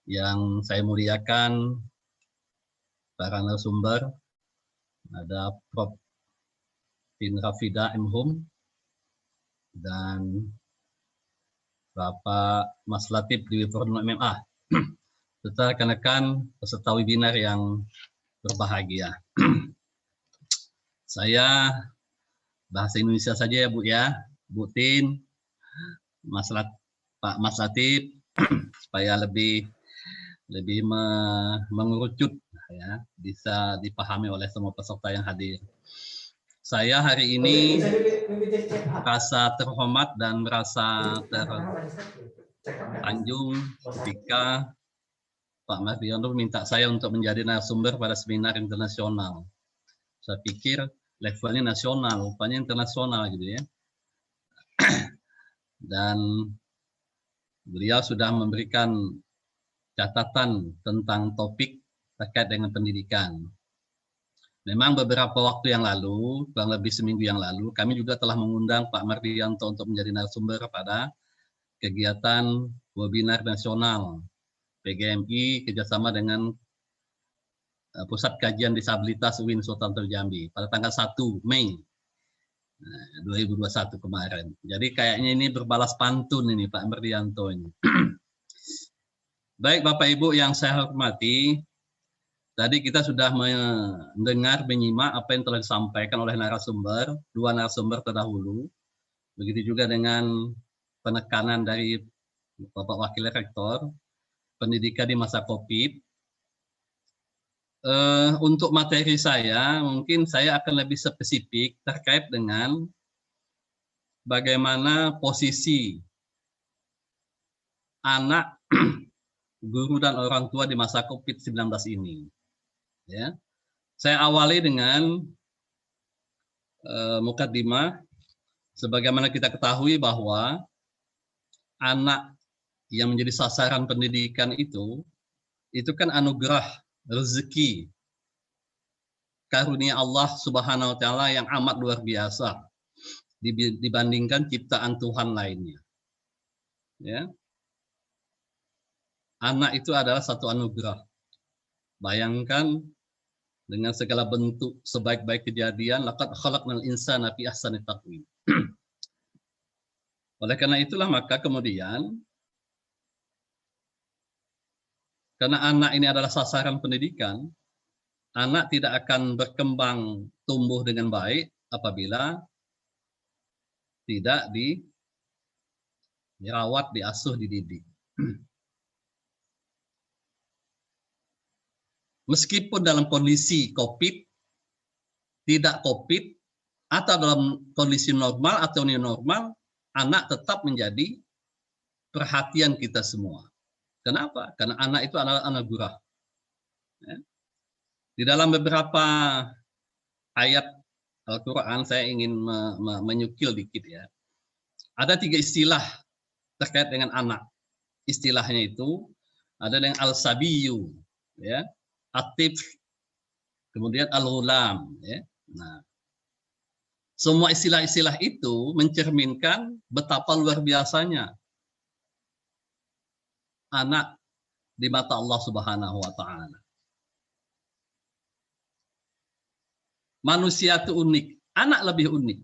yang saya muliakan, para narasumber, ada Prof. Tin Rafida M.Hum dan Bapak Mas Latif Dewi Purnomo MMA, serta rekan-rekan peserta webinar yang berbahagia. Saya bahasa Indonesia saja ya Bu ya, Bu Tin. Pak Mas Latif supaya lebih mengerucut ya, bisa dipahami oleh semua peserta yang hadir. Saya hari ini merasa terhormat dan merasa tersanjung ketika Pak Mardianto minta saya untuk menjadi narasumber pada seminar internasional. Saya pikir levelnya nasional, rupanya internasional gitu ya. Dan beliau sudah memberikan catatan tentang topik terkait dengan pendidikan. Memang beberapa waktu yang lalu, kurang lebih seminggu yang lalu, kami juga telah mengundang Pak Mardianto untuk menjadi narasumber pada kegiatan webinar nasional PGMI kerjasama dengan Pusat Kajian Disabilitas UIN Sultan Jambi pada tanggal 1 Mei 2021 kemarin. Jadi kayaknya ini berbalas pantun ini Pak Mardianto ini. Baik Bapak Ibu yang saya hormati, tadi kita sudah menyimak apa yang telah disampaikan oleh narasumber, dua narasumber terdahulu. Begitu juga dengan penekanan dari Bapak Wakil Rektor, pendidikan di masa COVID. Untuk materi saya, mungkin saya akan lebih spesifik terkait dengan bagaimana posisi anak, guru dan orang tua di masa COVID-19 ini. Ya, saya awali dengan mukadimah. Sebagaimana kita ketahui bahwa anak yang menjadi sasaran pendidikan itu kan anugerah rezeki karunia Allah Subhanahu wa taala yang amat luar biasa dibandingkan ciptaan Tuhan lainnya. Ya. Anak itu adalah satu anugerah. Bayangkan dengan segala bentuk sebaik-baik kejadian, laqad khalaqnal insana fi ahsani taqwim. Oleh karena itulah maka kemudian karena anak ini adalah sasaran pendidikan, anak tidak akan berkembang tumbuh dengan baik apabila tidak dirawat, diasuh, dididik. Meskipun dalam kondisi COVID, tidak COVID, atau dalam kondisi normal atau new normal, anak tetap menjadi perhatian kita semua. Kenapa? Karena anak itu adalah anugerah. Ya. Di dalam beberapa ayat Al-Quran, saya ingin menyukil dikit ya. Ada 3 istilah terkait dengan anak. Istilahnya itu ada yang al-sabiyu, ya, atif, kemudian al-ghulam. Ya. Nah, semua istilah-istilah itu mencerminkan betapa luar biasanya anak di mata Allah Subhanahu wa taala. Manusia itu unik, anak lebih unik.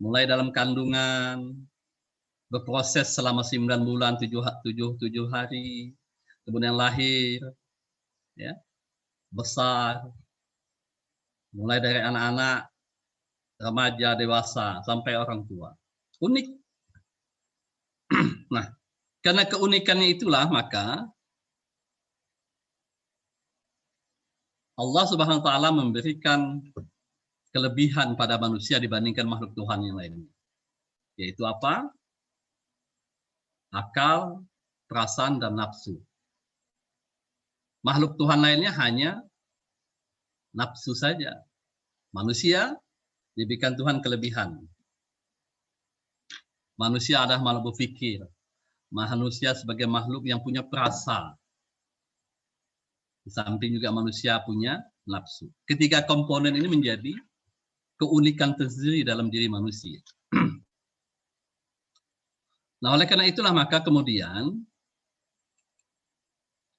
Mulai dalam kandungan, berproses selama 9 bulan, 7 hari, kemudian lahir, ya, besar, mulai dari anak-anak, remaja, dewasa, sampai orang tua. Unik. Nah, karena keunikannya itulah maka Allah Subhanahu wa taala memberikan kelebihan pada manusia dibandingkan makhluk Tuhan yang lainnya. Yaitu apa? Akal, perasaan, dan nafsu. Makhluk Tuhan lainnya hanya nafsu saja. Manusia diberikan Tuhan kelebihan. Manusia adalah makhluk berpikir. Manusia sebagai makhluk yang punya perasa. Di samping juga manusia punya nafsu. Ketiga komponen ini menjadi keunikan tersendiri dalam diri manusia. Nah, oleh karena itulah maka kemudian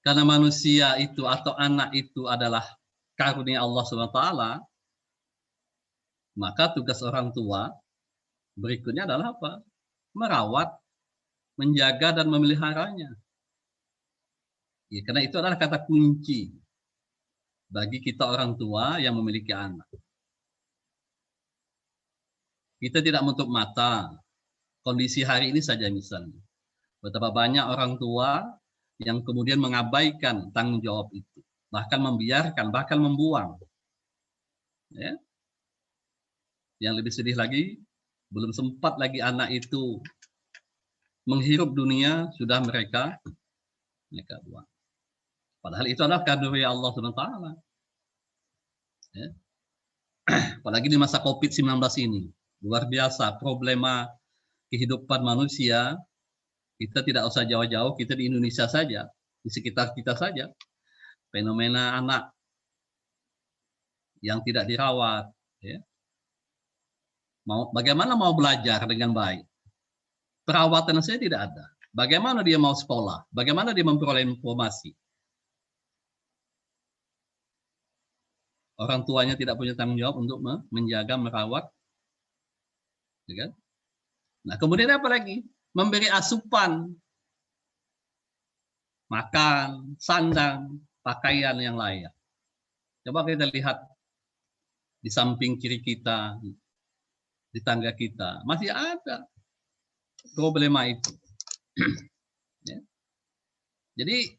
karena manusia itu atau anak itu adalah karunia Allah SWT, maka tugas orang tua berikutnya adalah apa? Merawat, menjaga, dan memeliharanya. Ya, karena itu adalah kata kunci bagi kita orang tua yang memiliki anak. Kita tidak menutup mata kondisi hari ini saja misalnya. Betapa banyak orang tua yang kemudian mengabaikan tanggung jawab itu, bahkan membiarkan, bahkan membuang. Ya. Yang lebih sedih lagi, belum sempat lagi anak itu menghirup dunia, sudah mereka buang. Padahal itu adalah karunia Allah SWT. Ya. Apalagi di masa COVID-19 ini, luar biasa problema kehidupan manusia. Kita tidak usah jauh-jauh, kita di Indonesia saja, di sekitar kita saja. Fenomena anak yang tidak dirawat. Ya. Bagaimana mau belajar dengan baik? Perawatan saja tidak ada. Bagaimana dia mau sekolah? Bagaimana dia memperoleh informasi? Orang tuanya tidak punya tanggung jawab untuk menjaga, merawat. Ya kan? Nah, kemudian apa lagi? Memberi asupan, makan, sandang, pakaian yang layak. Coba kita lihat di samping kiri kita, di tangga kita, masih ada problema itu. Ya. Jadi,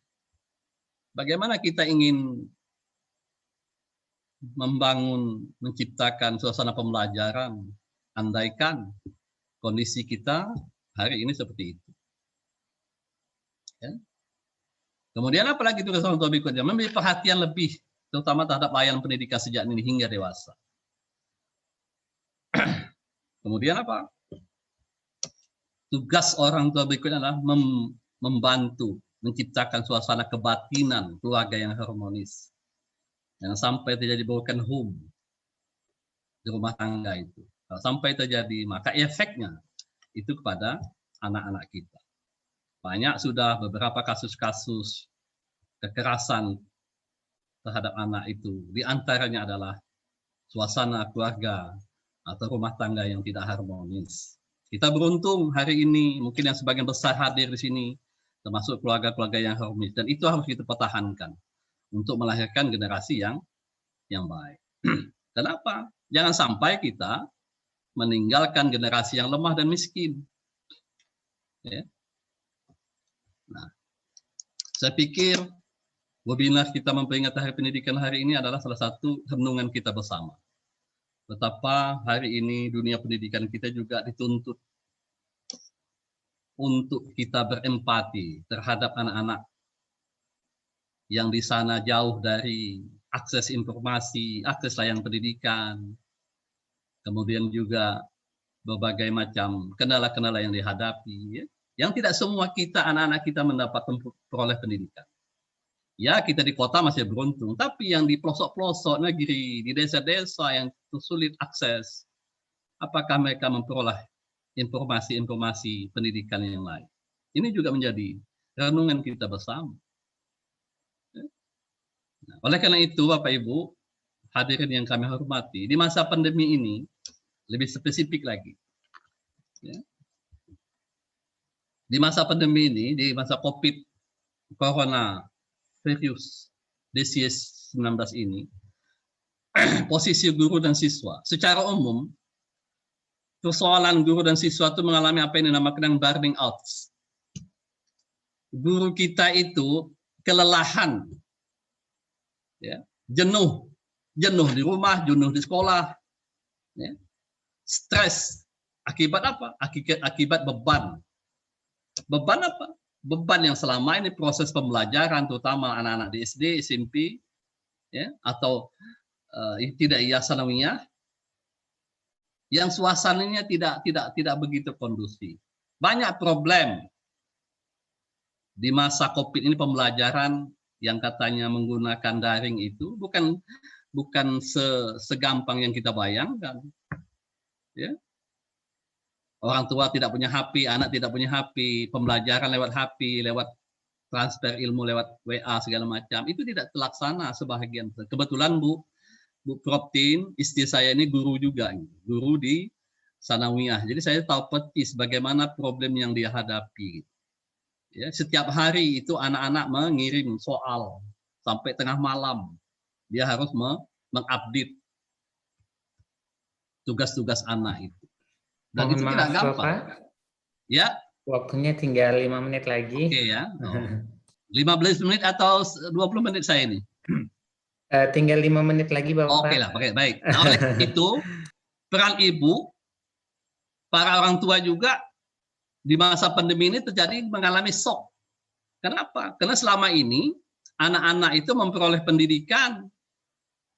bagaimana kita ingin membangun, menciptakan suasana pembelajaran, andaikan kondisi kita hari ini seperti itu. Ya. Kemudian apalagi tugas orang tua berikutnya, memberi perhatian lebih, terutama terhadap layanan pendidikan sejak dini hingga dewasa. Kemudian apa? Tugas orang tua berikutnya adalah membantu menciptakan suasana kebatinan keluarga yang harmonis. Jangan sampai terjadi broken home di rumah tangga itu. Kalau sampai terjadi, maka efeknya itu kepada anak-anak kita. Banyak sudah beberapa kasus-kasus kekerasan terhadap anak itu. Di antaranya adalah suasana keluarga atau rumah tangga yang tidak harmonis. Kita beruntung hari ini, mungkin yang sebagian besar hadir di sini, termasuk keluarga-keluarga yang harmonis. Dan itu harus kita pertahankan untuk melahirkan generasi yang baik. Kenapa? Jangan sampai kita meninggalkan generasi yang lemah dan miskin. Ya. Nah, saya pikir webinar kita memperingati Hari Pendidikan hari ini adalah salah satu renungan kita bersama. Betapa hari ini dunia pendidikan kita juga dituntut untuk kita berempati terhadap anak-anak yang di sana jauh dari akses informasi, akses layanan pendidikan, kemudian juga berbagai macam kendala-kendala yang dihadapi, ya. Yang tidak semua kita, anak-anak kita mendapat peroleh pendidikan. Ya, kita di kota masih beruntung, tapi yang di pelosok-pelosok negeri, di desa-desa yang sulit akses, apakah mereka memperoleh informasi-informasi pendidikan yang lain? Ini juga menjadi renungan kita bersama. Nah, oleh karena itu, Bapak Ibu, hadirin yang kami hormati, di masa pandemi ini, lebih spesifik lagi. Ya. Di masa pandemi ini, di masa COVID, Corona Virus Disease 19 ini, posisi guru dan siswa, secara umum, persoalan guru dan siswa itu mengalami apa yang dinamakan burning out. Guru kita itu kelelahan, ya, jenuh di rumah, jenuh di sekolah, ya. Stres. Akibat apa? Akibat beban. Beban apa? Beban yang selama ini proses pembelajaran, terutama anak-anak di SD, SMP, ya, atau tidak sanawiyah, yang suasananya tidak begitu kondusif. Banyak problem di masa COVID ini. Pembelajaran yang katanya menggunakan daring itu bukan segampang yang kita bayangkan. Ya. Orang tua tidak punya HP, anak tidak punya HP, pembelajaran lewat HP, lewat transfer ilmu lewat WA segala macam, itu tidak terlaksana sebahagian. Kebetulan Bu Proptin, istri saya ini guru juga, guru di sanawiyah. Jadi saya tahu persis bagaimana problem yang dia hadapi. Ya, setiap hari itu anak-anak mengirim soal sampai tengah malam. Dia harus mengupdate tugas-tugas anak itu. Dan Mohon itu maaf, tidak gampang. Bapak. Ya. Waktunya tinggal 5 menit lagi. Oke ya. 15 menit atau 20 menit saya ini? Tinggal 5 menit lagi, Bapak. Oke lah, baik. Nah, oleh itu, peran ibu, para orang tua juga di masa pandemi ini terjadi mengalami shock. Kenapa? Karena selama ini anak-anak itu memperoleh pendidikan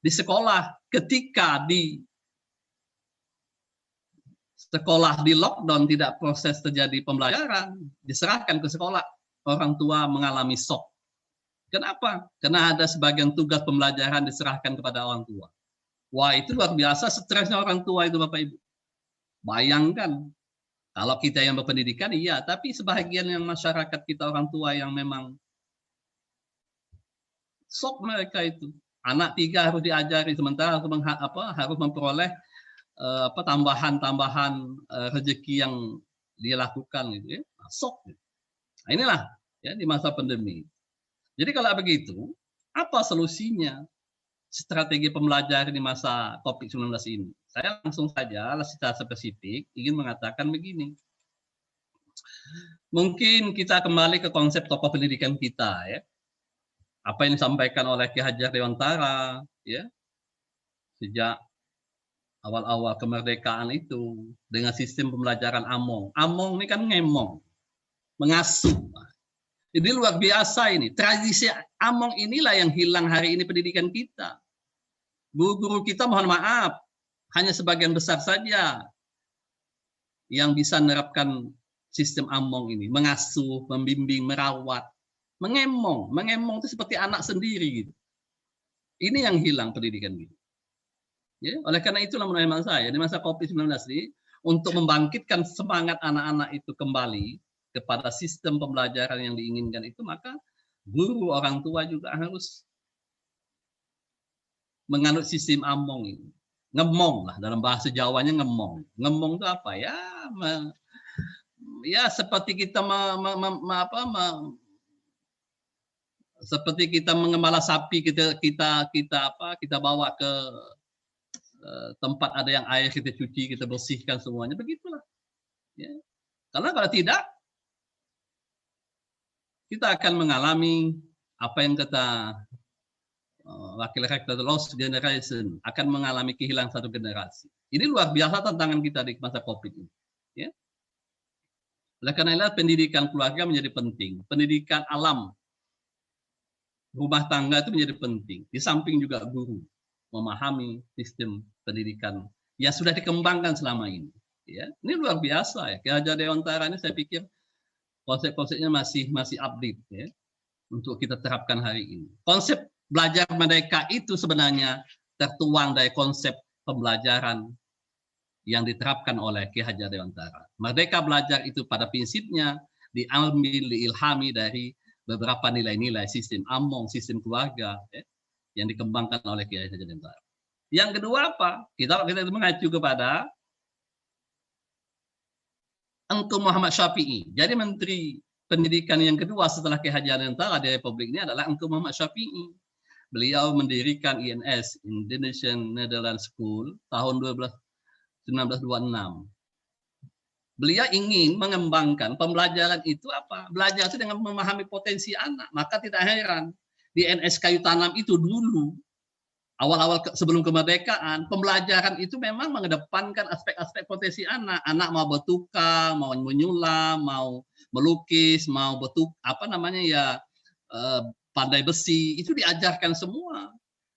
di sekolah. Ketika di sekolah di lockdown, tidak proses terjadi pembelajaran, diserahkan ke sekolah, orang tua mengalami shock. Kenapa? Karena ada sebagian tugas pembelajaran diserahkan kepada orang tua. Wah, itu luar biasa stresnya orang tua itu, Bapak Ibu. Bayangkan, kalau kita yang berpendidikan, iya, tapi sebagian yang masyarakat kita orang tua yang memang shock mereka itu. Anak 3 harus diajari, sementara harus memperoleh tambahan rezeki yang dia lakukan gitu ya. Shock. Nah, inilah ya di masa pandemi. Jadi kalau begitu, apa solusinya? Strategi pembelajaran di masa COVID-19 ini. Saya langsung saja secara spesifik ingin mengatakan begini. Mungkin kita kembali ke konsep tokoh pendidikan kita ya. Apa yang disampaikan oleh Ki Hajar Dewantara ya. Sejak awal-awal kemerdekaan itu dengan sistem pembelajaran Among. Among ini kan ngemong, mengasuh. Ini luar biasa ini. Tradisi Among inilah yang hilang hari ini pendidikan kita. Guru-guru kita mohon maaf, hanya sebagian besar saja yang bisa menerapkan sistem Among ini. Mengasuh, membimbing, merawat, mengemong. Mengemong itu seperti anak sendiri gitu. Ini yang hilang pendidikan kita. Ya, oleh karena itulah menurut saya di masa COVID-19 ini untuk membangkitkan semangat anak-anak itu kembali kepada sistem pembelajaran yang diinginkan itu, maka guru orang tua juga harus menganut sistem Among ini. Ngemong lah, dalam bahasa Jawanya ngemong. Ngemong itu apa ya? Ya seperti kita seperti kita mengembala sapi, kita bawa ke tempat ada yang air, kita cuci, kita bersihkan semuanya, begitulah. Ya. Karena kalau tidak, kita akan mengalami apa yang kata wakil rektor, lost generation, akan mengalami kehilangan satu generasi. Ini luar biasa tantangan kita di masa COVID ini. Ya. Oleh karena itu pendidikan keluarga menjadi penting, pendidikan alam, rumah tangga itu menjadi penting. Di samping juga guru memahami sistem pendidikan yang sudah dikembangkan selama ini. Ya, ini luar biasa ya. Ki Hajar Dewantara ini saya pikir konsep-konsepnya masih update ya untuk kita terapkan hari ini. Konsep belajar merdeka itu sebenarnya tertuang dari konsep pembelajaran yang diterapkan oleh Ki Hajar Dewantara. Merdeka belajar itu pada prinsipnya diambil, diilhami dari beberapa nilai-nilai sistem Among, sistem keluarga ya, yang dikembangkan oleh Ki Hajar Dewantara. Yang kedua apa? Kita mengacu kepada Engku Muhammad Syafi'i. Jadi Menteri Pendidikan yang kedua setelah Ki Hajar Dewantara di Republik ini adalah Engku Muhammad Syafi'i. Beliau mendirikan INS, Indonesian Netherlands School, tahun 1926. Beliau ingin mengembangkan pembelajaran itu apa? Belajar itu dengan memahami potensi anak. Maka tidak heran di INS Kayu Tanam itu dulu, awal-awal sebelum kemerdekaan, pembelajaran itu memang mengedepankan aspek-aspek potensi anak. Anak mau bertukang, mau menyulam, mau melukis, mau pandai besi, itu diajarkan semua.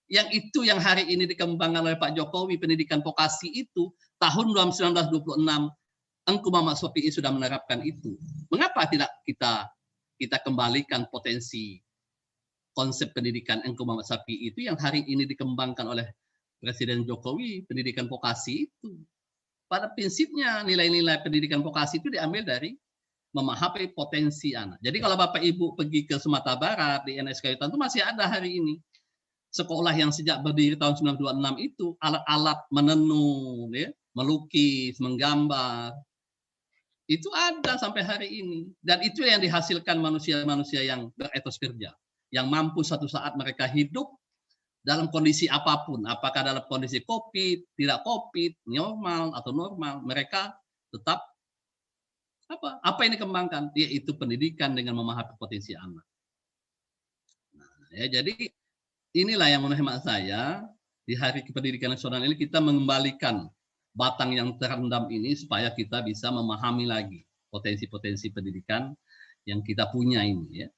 Yang itu yang hari ini dikembangkan oleh Pak Jokowi, pendidikan vokasi itu, tahun 1926, Engku Muhammad Syafi'i sudah menerapkan itu. Mengapa tidak kita kembalikan potensi konsep pendidikan Engku Muhammad Syafi'i itu yang hari ini dikembangkan oleh Presiden Jokowi, pendidikan vokasi itu. Pada prinsipnya nilai-nilai pendidikan vokasi itu diambil dari memahami potensi anak. Jadi kalau Bapak Ibu pergi ke Sumatera Barat di INS Kayu Tanam itu masih ada hari ini. Sekolah yang sejak berdiri tahun 1926 itu alat-alat menenun, ya, melukis, menggambar. Itu ada sampai hari ini. Dan itu yang dihasilkan manusia-manusia yang beretos kerja. Yang mampu suatu saat mereka hidup dalam kondisi apapun. Apakah dalam kondisi COVID, tidak COVID, normal atau normal. Mereka tetap Apa yang dikembangkan? Yaitu pendidikan dengan memahami potensi anak. Nah, ya, jadi inilah yang menurut hemat saya di Hari Pendidikan Nasional ini kita mengembalikan batang yang terendam ini supaya kita bisa memahami lagi potensi-potensi pendidikan yang kita punya ini ya.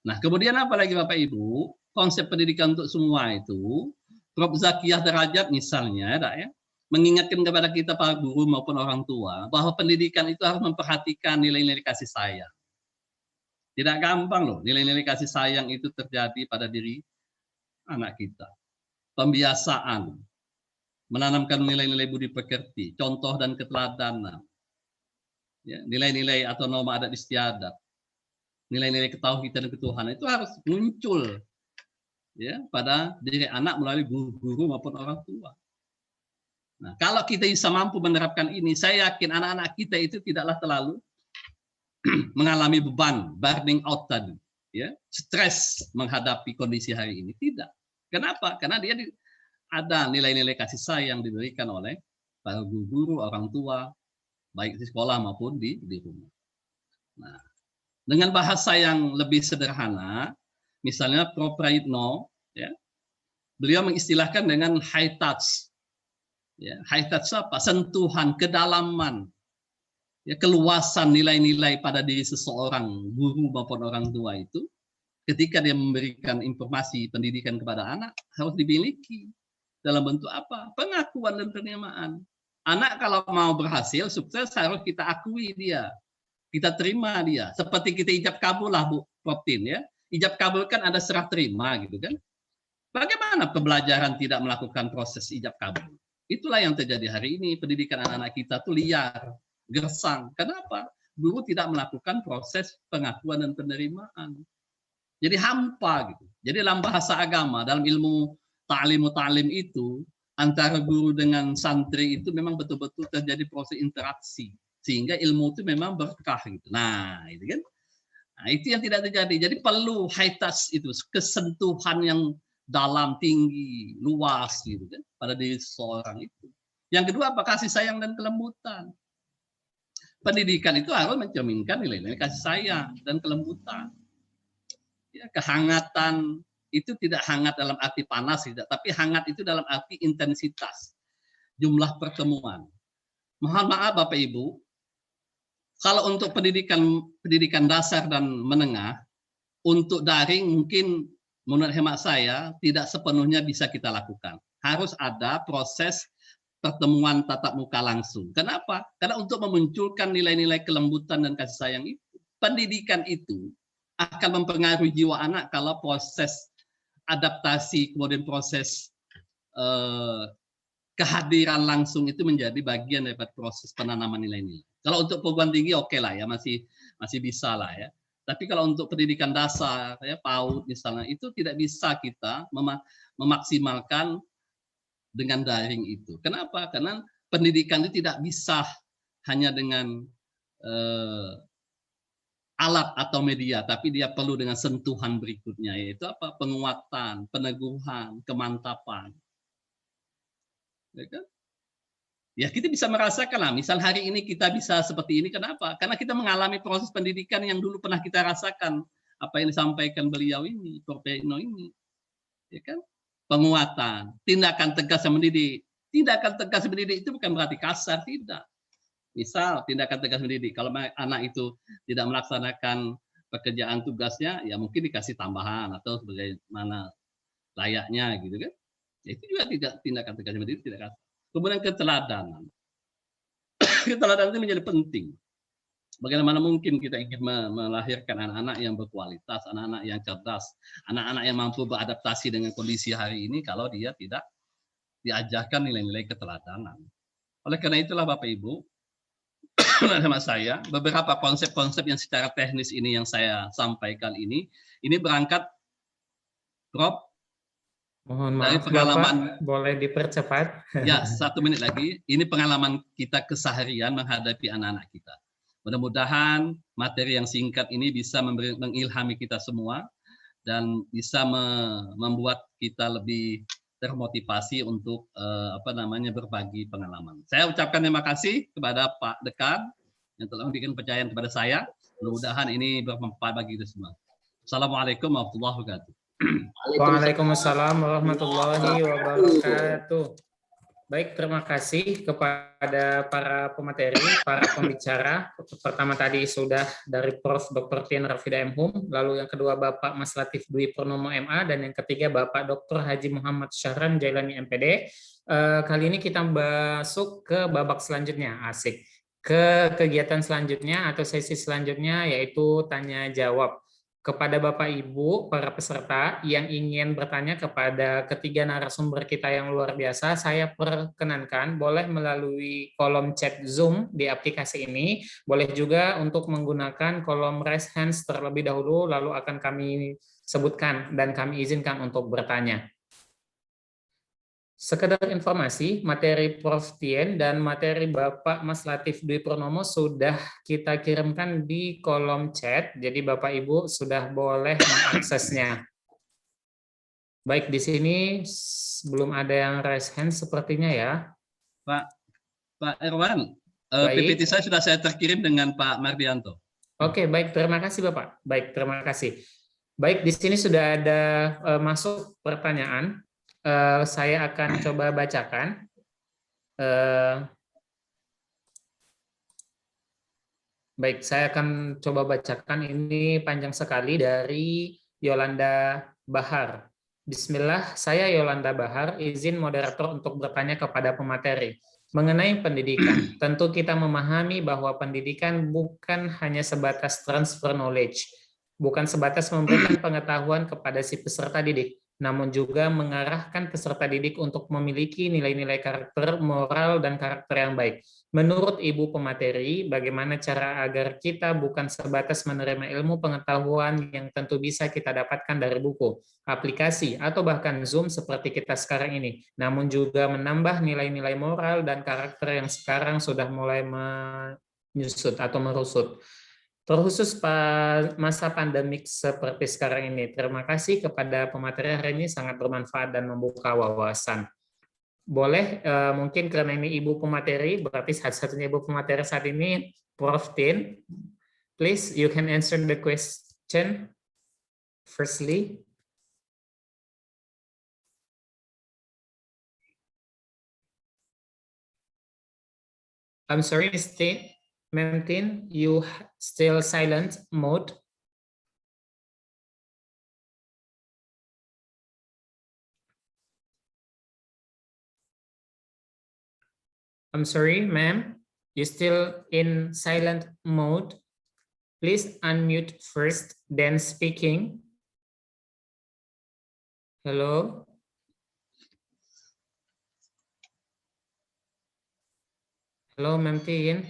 Nah, kemudian apa lagi Bapak Ibu? Konsep pendidikan untuk semua itu, Prof. Zakiyah Derajat misalnya ya, mengingatkan kepada kita para guru maupun orang tua bahwa pendidikan itu harus memperhatikan nilai-nilai kasih sayang. Tidak gampang loh nilai-nilai kasih sayang itu terjadi pada diri anak kita. Pembiasaan, menanamkan nilai-nilai budi pekerti, contoh dan keteladanan, ya, nilai-nilai atau norma adat istiadat, nilai-nilai ketauhidan dan ketuhanan itu harus muncul ya pada diri anak melalui guru-guru maupun orang tua. Nah, kalau kita bisa mampu menerapkan ini, saya yakin anak-anak kita itu tidaklah terlalu mengalami beban, burning out tadi, ya, stres menghadapi kondisi hari ini. Tidak. Kenapa? Karena dia ada nilai-nilai kasih sayang diberikan oleh para guru, orang tua, baik di sekolah maupun di rumah. Nah, dengan bahasa yang lebih sederhana, misalnya Prof. Prayitno, ya, beliau mengistilahkan dengan high touch. Ya, high touch apa? Sentuhan, kedalaman, ya, keluasan nilai-nilai pada diri seseorang, guru maupun orang tua itu, ketika dia memberikan informasi pendidikan kepada anak, harus dimiliki. Dalam bentuk apa? Pengakuan dan penerimaan. Anak kalau mau berhasil, sukses, harus kita akui dia. Kita terima dia. Seperti kita ijab kabul lah Bu Prof. Tin, ya. Ijab kabul kan ada serah terima gitu kan. Bagaimana pembelajaran tidak melakukan proses ijab kabul? Itulah yang terjadi hari ini. Pendidikan anak-anak kita tuh liar, gersang. Kenapa? Guru tidak melakukan proses pengakuan dan penerimaan. Jadi hampa gitu. Jadi dalam bahasa agama, dalam ilmu ta'lim itu, antara guru dengan santri itu memang betul-betul terjadi proses interaksi. Sehingga ilmu itu memang berkah gitu. Nah, itu kan. Nah, itu yang tidak terjadi. Jadi perlu high touch itu, kesentuhan yang dalam, tinggi, luas gitu kan pada diri seseorang itu. Yang kedua apa? Kasih sayang dan kelembutan. Pendidikan itu harus mencerminkan nilai-nilai kasih sayang dan kelembutan. Ya, kehangatan itu tidak hangat dalam arti panas tidak, tapi hangat itu dalam arti intensitas, jumlah pertemuan. Mohon maaf Bapak Ibu, kalau untuk pendidikan dasar dan menengah, untuk daring mungkin menurut hemat saya tidak sepenuhnya bisa kita lakukan. Harus ada proses pertemuan tatap muka langsung. Kenapa? Karena untuk memunculkan nilai-nilai kelembutan dan kasih sayang itu, pendidikan itu akan mempengaruhi jiwa anak kalau proses adaptasi, kemudian proses kehadiran langsung itu menjadi bagian daripada proses penanaman nilai-nilai. Kalau untuk perguruan tinggi oke lah ya, masih bisa lah ya. Tapi kalau untuk pendidikan dasar, ya, PAUD misalnya, itu tidak bisa kita memaksimalkan dengan daring itu. Kenapa? Karena pendidikan itu tidak bisa hanya dengan alat atau media, tapi dia perlu dengan sentuhan berikutnya, yaitu apa? Penguatan, peneguhan, kemantapan. Ya kan? Ya kita bisa merasakan lah, misal hari ini kita bisa seperti ini, kenapa? Karena kita mengalami proses pendidikan yang dulu pernah kita rasakan, apa yang disampaikan beliau ini, Prof. Prayitno ini. Ya kan? Penguatan, tindakan tegas yang mendidik. Tindakan tegas mendidik itu bukan berarti kasar, tidak. Misal tindakan tegas mendidik, kalau anak itu tidak melaksanakan pekerjaan tugasnya, ya mungkin dikasih tambahan atau sebagaimana layaknya gitu kan. Itu juga tidak tindakan tegas mendidik, tidak kasar. Kemudian keteladanan. Keteladanan itu menjadi penting. Bagaimana mungkin kita ingin melahirkan anak-anak yang berkualitas, anak-anak yang cerdas, anak-anak yang mampu beradaptasi dengan kondisi hari ini kalau dia tidak diajarkan nilai-nilai keteladanan. Oleh karena itulah Bapak Ibu, sama saya, beberapa konsep-konsep yang secara teknis ini yang saya sampaikan ini berangkat, Prof. Mohon dari maaf pengalaman, Bapak, boleh dipercepat? Ya, 1 menit lagi. Ini pengalaman kita keseharian menghadapi anak-anak kita. Mudah-mudahan materi yang singkat ini bisa mengilhami kita semua dan bisa membuat kita lebih termotivasi untuk berbagi pengalaman. Saya ucapkan terima kasih kepada Pak Dekan yang telah memberikan kepercayaan kepada saya. Mudah-mudahan ini bermanfaat bagi kita semua. Assalamualaikum warahmatullahi wabarakatuh. Waalaikumsalam warahmatullahi wabarakatuh. Baik, terima kasih kepada para pemateri, para pembicara. Pertama tadi sudah dari Prof. Dr. Tien Rafida M.Hum, lalu yang kedua Bapak Mas Latif Dwi Purnomo MA, dan yang ketiga Bapak Dr. Haji Muhammad Syahran Jailani MPD. Kali ini kita masuk ke babak selanjutnya, asik. Ke kegiatan selanjutnya atau sesi selanjutnya, yaitu tanya jawab. Kepada Bapak Ibu, para peserta yang ingin bertanya kepada ketiga narasumber kita yang luar biasa, saya perkenankan boleh melalui kolom chat Zoom di aplikasi ini, boleh juga untuk menggunakan kolom raise hands terlebih dahulu, lalu akan kami sebutkan dan kami izinkan untuk bertanya. Sekedar informasi, materi Prof. Tien dan materi Bapak Mas Latif Dwi Purnomo sudah kita kirimkan di kolom chat, jadi Bapak Ibu sudah boleh mengaksesnya. Baik, di sini belum ada yang raise hand sepertinya ya. Pak Erwan, Baik. PPT saya sudah saya terkirim dengan Pak Mardianto. Oke, baik, terima kasih Bapak. Baik, terima kasih. Baik, di sini sudah ada masuk pertanyaan. Saya akan coba bacakan. Baik, saya akan coba bacakan. Ini panjang sekali dari Yolanda Bahar. Bismillah, saya Yolanda Bahar, izin moderator untuk bertanya kepada pemateri. Mengenai pendidikan, tentu kita memahami bahwa pendidikan bukan hanya sebatas transfer knowledge, bukan sebatas memberikan pengetahuan kepada si peserta didik, namun juga mengarahkan peserta didik untuk memiliki nilai-nilai karakter, moral, dan karakter yang baik. Menurut Ibu pemateri, bagaimana cara agar kita bukan sebatas menerima ilmu pengetahuan yang tentu bisa kita dapatkan dari buku, aplikasi, atau bahkan Zoom seperti kita sekarang ini, namun juga menambah nilai-nilai moral dan karakter yang sekarang sudah mulai menyusut atau merusut. Terkhusus masa pandemik seperti sekarang ini. Terima kasih kepada pemateri hari ini, sangat bermanfaat dan membuka wawasan. Boleh, mungkin karena ini Ibu pemateri, berarti satu-satunya Ibu pemateri saat ini, Prof. Tien. Please, you can answer the question firstly. I'm sorry, Ma'am Tien, you still silent mode. I'm sorry, ma'am, you still in silent mode. Please unmute first, then speaking. Hello. Hello, Ma'am Tien.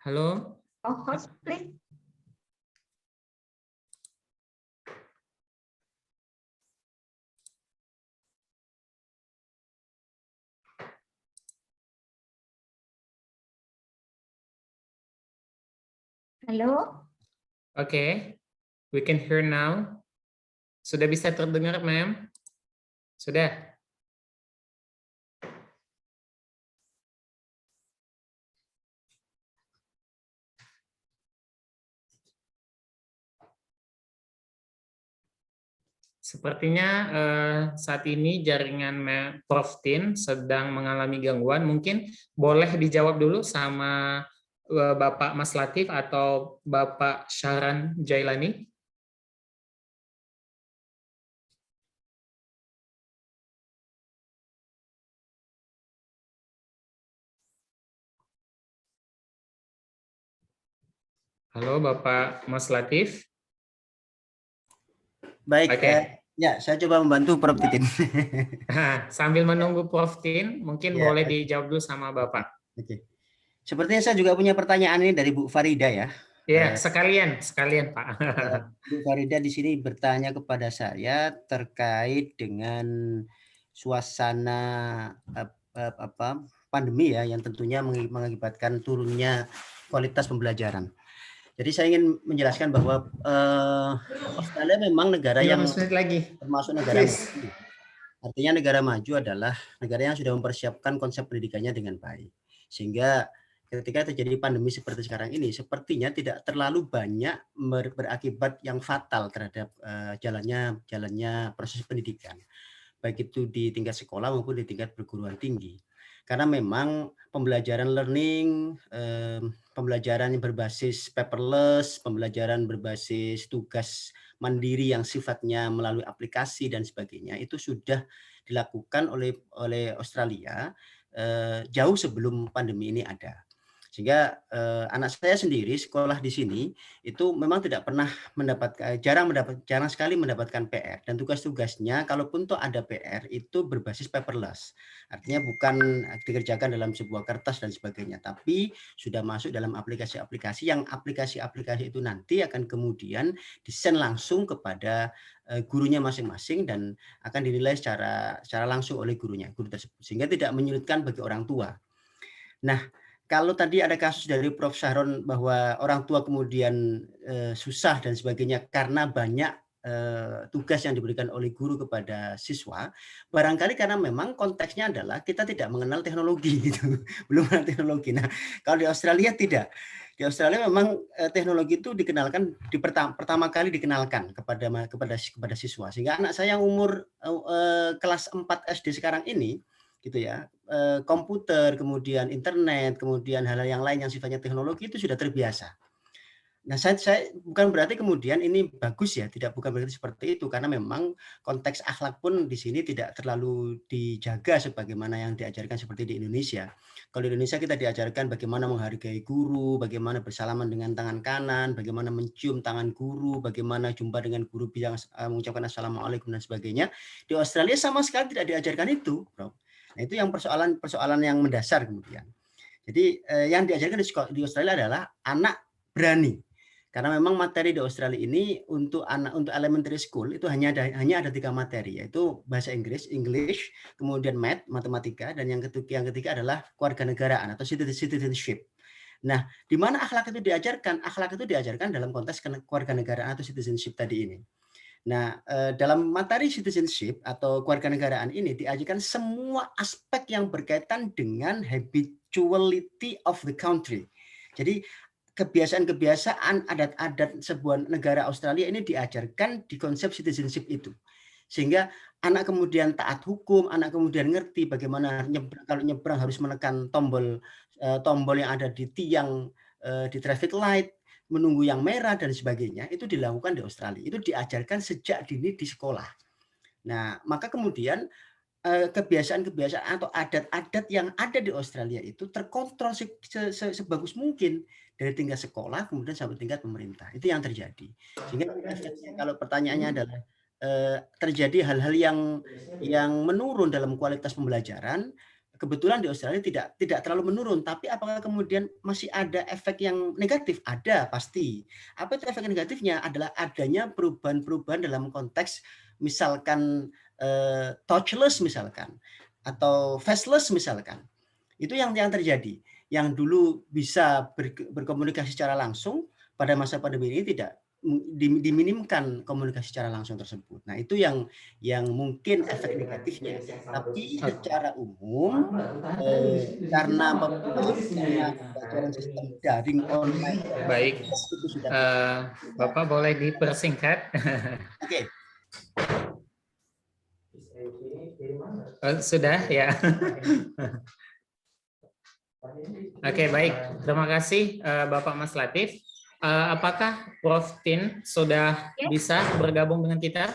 Halo. Oh, host, please. Halo. Oke, we can hear now. Sudah bisa terdengar, ma'am? Sudah. Sepertinya saat ini jaringan Prof. Tien sedang mengalami gangguan. Mungkin boleh dijawab dulu sama Bapak Mas Latif atau Bapak Syahran Jailani. Halo Bapak Mas Latif. Baik, ya saya coba membantu Prof. Tien. Sambil menunggu Prof. Tien, mungkin ya, boleh dijawab dulu sama Bapak. Oke. Sepertinya saya juga punya pertanyaan ini dari Bu Farida ya. Ya, sekalian Pak. Bu Farida di sini bertanya kepada saya terkait dengan suasana pandemi ya, yang tentunya mengakibatkan turunnya kualitas pembelajaran. Jadi saya ingin menjelaskan bahwa Australia memang negara yang termasuk negara maju. Artinya negara maju adalah negara yang sudah mempersiapkan konsep pendidikannya dengan baik. Sehingga ketika terjadi pandemi seperti sekarang ini, sepertinya tidak terlalu banyak berakibat yang fatal terhadap jalannya proses pendidikan, baik itu di tingkat sekolah maupun di tingkat perguruan tinggi. Karena memang pembelajaran learning, pembelajaran yang berbasis paperless, pembelajaran berbasis tugas mandiri yang sifatnya melalui aplikasi dan sebagainya, itu sudah dilakukan oleh Australia jauh sebelum pandemi ini ada. Sehingga anak saya sendiri sekolah di sini itu memang tidak pernah jarang sekali mendapatkan PR, dan tugas-tugasnya kalaupun toh ada PR itu berbasis paperless. Artinya bukan dikerjakan dalam sebuah kertas dan sebagainya, tapi sudah masuk dalam aplikasi-aplikasi yang aplikasi-aplikasi itu nanti akan kemudian disend langsung kepada gurunya masing-masing dan akan dinilai secara langsung oleh guru tersebut, sehingga tidak menyulitkan bagi orang tua. Nah, kalau tadi ada kasus dari Prof. Syahron bahwa orang tua kemudian susah dan sebagainya karena banyak tugas yang diberikan oleh guru kepada siswa, barangkali karena memang konteksnya adalah kita tidak mengenal teknologi gitu, belum mengenal teknologi. Nah, kalau di Australia tidak. Di Australia memang teknologi itu dikenalkan pertama kali dikenalkan kepada siswa, sehingga anak saya yang umur kelas 4 SD sekarang ini gitu ya, komputer, kemudian internet, kemudian hal-hal yang lain yang sifatnya teknologi itu sudah terbiasa. Nah, saya bukan berarti kemudian ini bagus ya, bukan berarti seperti itu, karena memang konteks akhlak pun di sini tidak terlalu dijaga sebagaimana yang diajarkan seperti di Indonesia. Kalau di Indonesia kita diajarkan bagaimana menghargai guru, bagaimana bersalaman dengan tangan kanan, bagaimana mencium tangan guru, bagaimana jumpa dengan guru bilang mengucapkan assalamualaikum dan sebagainya. Di Australia sama sekali tidak diajarkan itu, Bro. Nah, itu yang persoalan yang mendasar kemudian. Jadi yang diajarkan di Australia adalah anak berani. Karena memang materi di Australia ini untuk elementary school itu hanya ada 3 materi, yaitu bahasa Inggris, English, kemudian math, matematika, dan yang ketiga adalah kewarganegaraan atau citizenship. Nah, di mana akhlak itu diajarkan? Akhlak itu diajarkan dalam konteks kewarganegaraan atau citizenship tadi ini. Nah, dalam materi citizenship atau kewarganegaraan ini diajarkan semua aspek yang berkaitan dengan habituality of the country. Jadi kebiasaan-kebiasaan, adat-adat sebuah negara Australia ini diajarkan di konsep citizenship itu. Sehingga anak kemudian taat hukum, anak kemudian ngerti bagaimana kalau nyebrang harus menekan tombol yang ada di tiang di traffic light, menunggu yang merah dan sebagainya, itu dilakukan di Australia. Itu diajarkan sejak dini di sekolah. Nah, maka kemudian kebiasaan-kebiasaan atau adat-adat yang ada di Australia itu terkontrol sebagus mungkin dari tingkat sekolah kemudian sampai tingkat pemerintah. Itu yang terjadi. Sehingga kalau pertanyaannya adalah terjadi hal-hal yang menurun dalam kualitas pembelajaran, kebetulan di Australia tidak terlalu menurun, tapi apakah kemudian masih ada efek yang negatif? Ada, pasti. Apa itu efek negatifnya? Adalah adanya perubahan-perubahan dalam konteks misalkan touchless misalkan, atau faceless misalkan. Itu yang terjadi. Yang dulu bisa berkomunikasi secara langsung, pada masa pandemi ini tidak diminimkan komunikasi secara langsung tersebut. Nah, itu yang mungkin efek negatifnya. Tapi secara umum karena pembelajaran sistem daring online. Baik, Bapak boleh dipersingkat. Oke. Sudah ya. Oke, baik. Terima kasih Bapak Mas Latif. Apakah Prof. Tin sudah bisa bergabung dengan kita?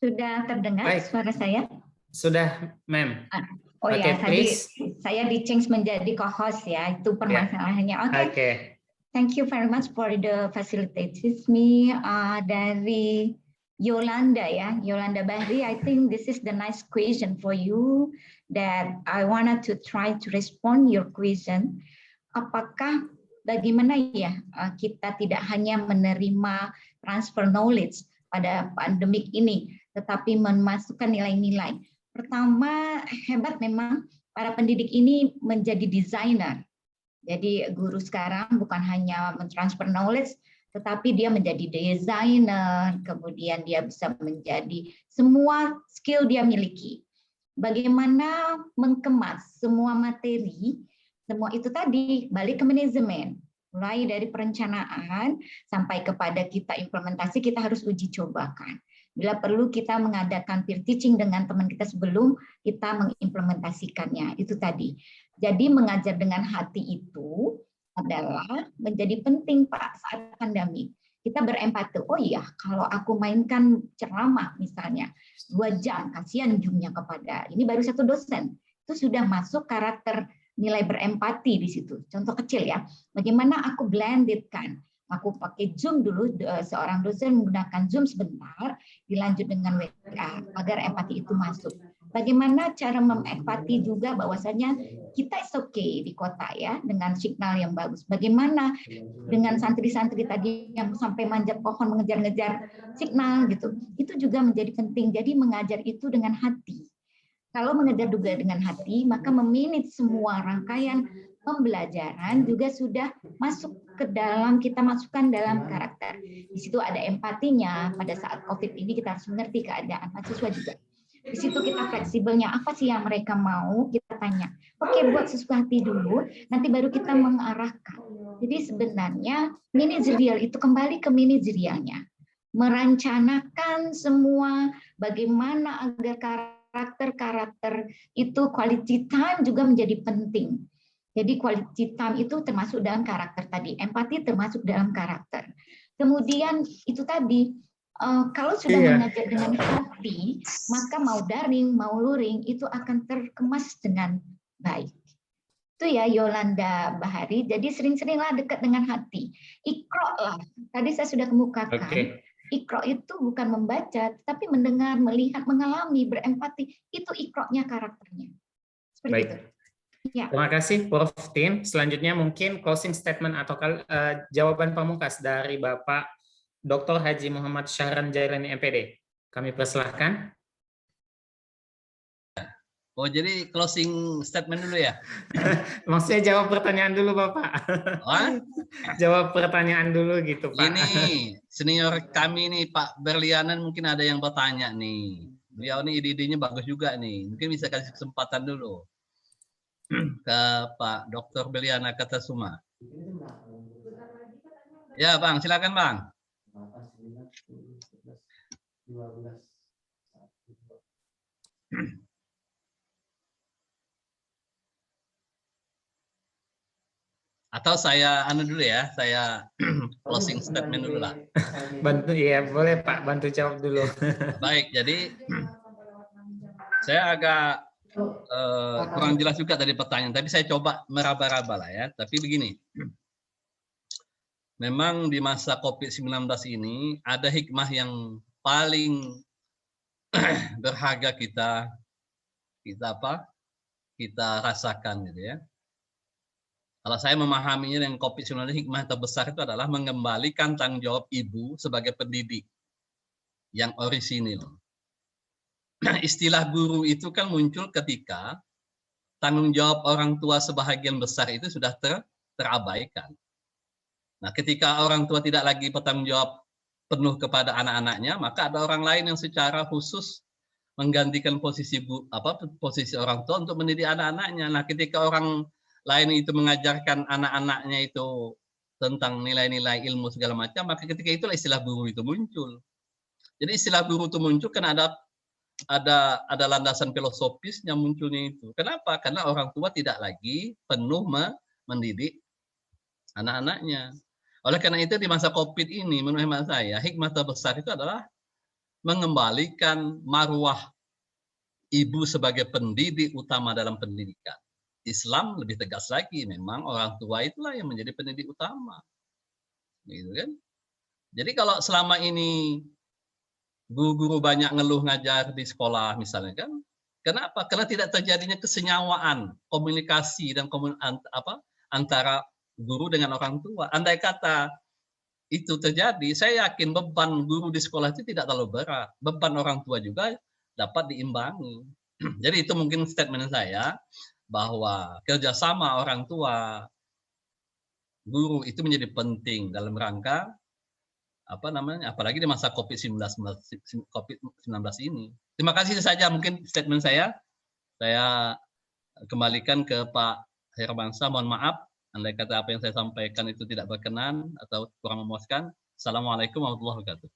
Sudah terdengar suara saya? Sudah, Ma'am. Oh ya, tadi saya di-change menjadi co-host ya, itu permasalahannya. Oke. Thank you very much for the facilitators me dari Yolanda ya, Yolanda Bahri. I think this is the nice question for you that I wanted to try to respond your question. Apakah bagaimana ya kita tidak hanya menerima transfer knowledge pada pandemik ini, tetapi memasukkan nilai-nilai. Pertama, hebat memang para pendidik ini menjadi desainer. Jadi guru sekarang bukan hanya mentransfer knowledge, tetapi dia menjadi desainer, kemudian dia bisa menjadi semua skill dia miliki. Bagaimana mengemas semua materi, semua itu tadi balik ke manajemen. Mulai dari perencanaan sampai kepada kita implementasi, kita harus uji cobakan. Bila perlu kita mengadakan peer teaching dengan teman kita sebelum kita mengimplementasikannya. Itu tadi. Jadi mengajar dengan hati itu adalah menjadi penting Pak saat pandemi. Kita berempati, oh iya kalau aku mainkan ceramah misalnya 2 jam, kasihan Zoom-nya kepada, ini baru 1 dosen, itu sudah masuk karakter nilai berempati di situ. Contoh kecil ya, bagaimana aku blended kan, aku pakai Zoom dulu, seorang dosen menggunakan Zoom sebentar, dilanjut dengan WA, agar empati itu masuk. Bagaimana cara mengempati juga bahwasanya kita is okay di kota ya, dengan signal yang bagus. Bagaimana dengan santri-santri tadi yang sampai manjat pohon mengejar-ngejar signal gitu. Itu juga menjadi penting. Jadi mengajar itu dengan hati. Kalau mengajar juga dengan hati, maka meminit semua rangkaian pembelajaran juga sudah masuk ke dalam, kita masukkan dalam karakter. Di situ ada empatinya. Pada saat COVID ini kita harus mengerti keadaan mahasiswa juga. Di situ kita fleksibelnya, apa sih yang mereka mau, kita tanya. Oke, buat sesuatu hati dulu, nanti baru kita mengarahkan. Jadi sebenarnya manajerial itu kembali ke manajerialnya. Merencanakan semua bagaimana agar karakter-karakter itu quality time juga menjadi penting. Jadi quality time itu termasuk dalam karakter tadi, empati termasuk dalam karakter. Kemudian itu tadi, kalau sudah mengajar dengan hati, maka mau daring, mau luring, itu akan terkemas dengan baik. Itu ya Yolanda Bahari, jadi sering-seringlah dekat dengan hati. Iqra lah, tadi saya sudah kemukakan. Iqra itu bukan membaca, tapi mendengar, melihat, mengalami, berempati. Itu iqra-nya karakternya. Seperti Baik. itu. Ya. Terima kasih Prof. Tin. Selanjutnya mungkin closing statement atau jawaban pamungkas dari Bapak Dr. Haji Muhammad Syahran Jailani MPD. Kami persilahkan. Oh, jadi closing statement dulu ya? Maksudnya jawab pertanyaan dulu, Bapak. Wah? Jawab pertanyaan dulu gitu, Pak. Ini senior kami nih, Pak Berlianan, mungkin ada yang bertanya nih. Beliau nih ide-idenya bagus juga nih. Mungkin bisa kasih kesempatan dulu ke Pak Dr. Berliana Katasuma. Ya, Bang, silakan, Bang. Atau saya dulu ya, saya closing statement dulu lah. Bantu ya, boleh Pak, bantu jawab dulu. Baik, jadi saya agak kurang jelas juga tadi pertanyaan, tapi saya coba meraba-raba lah ya. Tapi begini, memang di masa COVID-19 ini ada hikmah yang paling berharga kita rasakan gitu ya. Kalau saya memahaminya dengan COVID-19, hikmah terbesar itu adalah mengembalikan tanggung jawab ibu sebagai pendidik yang orisinil. Istilah guru itu kan muncul ketika tanggung jawab orang tua sebahagian besar itu sudah terabaikan. Nah, ketika orang tua tidak lagi bertanggung jawab penuh kepada anak-anaknya, maka ada orang lain yang secara khusus menggantikan posisi orang tua untuk mendidik anak-anaknya. Nah, ketika orang lain itu mengajarkan anak-anaknya itu tentang nilai-nilai ilmu segala macam, maka ketika itulah istilah guru itu muncul. Jadi istilah guru itu muncul karena ada landasan filosofisnya munculnya itu. Kenapa? Karena orang tua tidak lagi penuh mendidik anak-anaknya. Oleh karena itu di masa COVID ini, menurut hemat saya, hikmah terbesar itu adalah mengembalikan marwah ibu sebagai pendidik utama dalam pendidikan. Islam lebih tegas lagi, memang orang tua itulah yang menjadi pendidik utama. Gitu kan? Jadi kalau selama ini guru-guru banyak ngeluh ngajar di sekolah misalnya kan, kenapa? Karena tidak terjadinya kesenyawaan, komunikasi dan antara guru dengan orang tua. Andai kata itu terjadi, saya yakin beban guru di sekolah itu tidak terlalu berat. Beban orang tua juga dapat diimbangi. Jadi itu mungkin statement saya, bahwa kerjasama orang tua, guru itu menjadi penting dalam rangka apa namanya, apalagi di masa COVID-19 ini. Terima kasih saja mungkin statement saya. Saya kembalikan ke Pak Hermansyah. Mohon maaf andai kata apa yang saya sampaikan itu tidak berkenan atau kurang memuaskan. Assalamualaikum warahmatullahi wabarakatuh.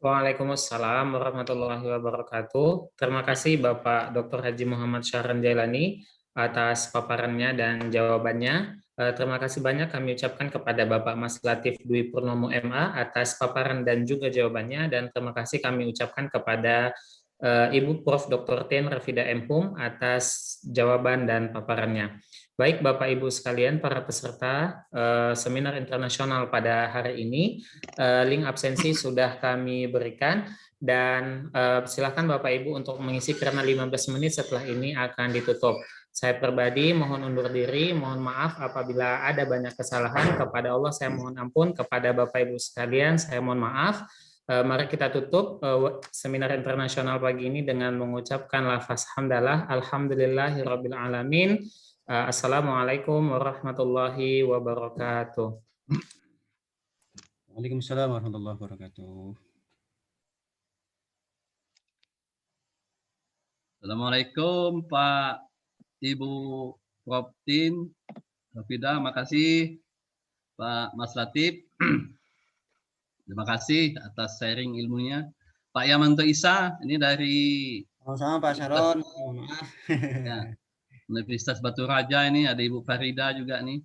Waalaikumsalam warahmatullahi wabarakatuh. Terima kasih Bapak Dr. Haji Muhammad Syahran Jailani atas paparannya dan jawabannya. Terima kasih banyak kami ucapkan kepada Bapak Mas Latif Dwi Purnomo MA atas paparan dan juga jawabannya, dan terima kasih kami ucapkan kepada Ibu Prof. Dr. Tien Rafida M.Hum atas jawaban dan paparannya. Baik Bapak Ibu sekalian, para peserta seminar internasional pada hari ini, link absensi sudah kami berikan, dan silakan Bapak Ibu untuk mengisi karena 15 menit setelah ini akan ditutup. Saya pribadi mohon undur diri, mohon maaf apabila ada banyak kesalahan, kepada Allah saya mohon ampun, kepada Bapak Ibu sekalian saya mohon maaf. Mari kita tutup seminar internasional pagi ini dengan mengucapkan lafaz hamdalah, alhamdulillahirabbil alamin. Assalamualaikum warahmatullahi wabarakatuh. Waalaikumsalam warahmatullahi wabarakatuh. Assalamualaikum Pak Ibu Prof. Tien Rafida, makasih Pak Mas Latif. Terima kasih atas sharing ilmunya. Pak Yamanto Isa, ini dari Sama-sama Pak Saron. Maaf. Ya, Universitas Batu Raja, ini ada Ibu Farida juga nih.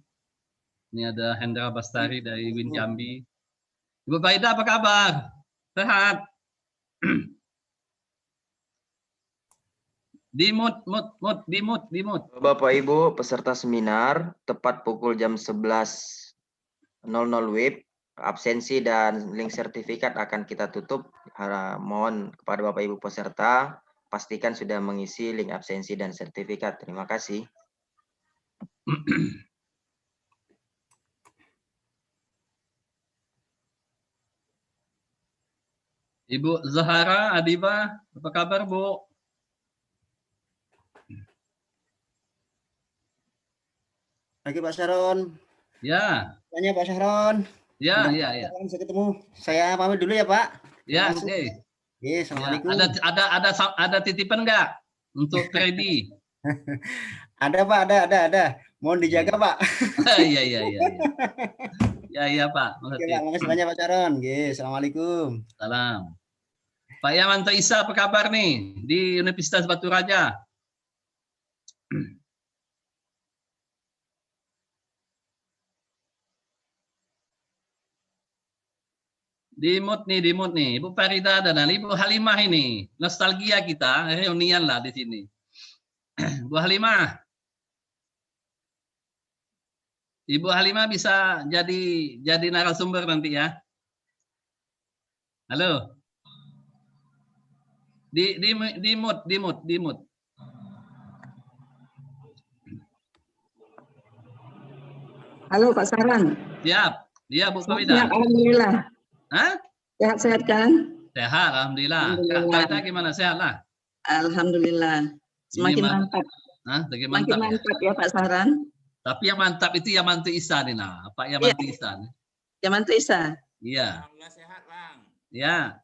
Ini ada Hendra Bastari dari Win Jambi. Ibu Farida apa kabar? Sehat? Dimut. Bapak Ibu peserta seminar, tepat pukul jam 11.00 WIB, absensi dan link sertifikat akan kita tutup. Mohon kepada Bapak Ibu peserta, pastikan sudah mengisi link absensi dan sertifikat. Terima kasih. Ibu Zahara Adiba, apa kabar Bu? Lagi Pak Saron. Ya. Tanya Pak Saron. Ya. Bisa ketemu. Saya pamit dulu ya Pak. Ya, oke. Oke, assalamualaikum. Ada titipan nggak untuk Freddy? Ada Pak, ada. Mohon dijaga Pak. Iya. Ya Pak. Oke Pak, makasih banyak Pak Saron. Oke, assalamualaikum. Salam. Pak Yamanto Isa, apa kabar nih di Universitas Batu Raja? Dimut nih. Ibu Farida dan Ibu Halimah ini. Nostalgia kita, reunian lah di sini. Bu Halimah. Ibu Halimah bisa jadi narasumber nanti ya. Halo. Dimut. Halo Pak Saran. Siap. Iya Bu Farida. Siap, alhamdulillah. Hah? Sehat kan? Sehat, alhamdulillah. Kak gimana? Sehat lah? Alhamdulillah. Semakin mantap. Hah? Semakin mantap ya Pak Saran. Tapi yang mantap itu Yamanto Isa nih, nah. Pak Yamanto Isa. Yamanto Isa. Iya. Alhamdulillah sehat, Bang. Ya.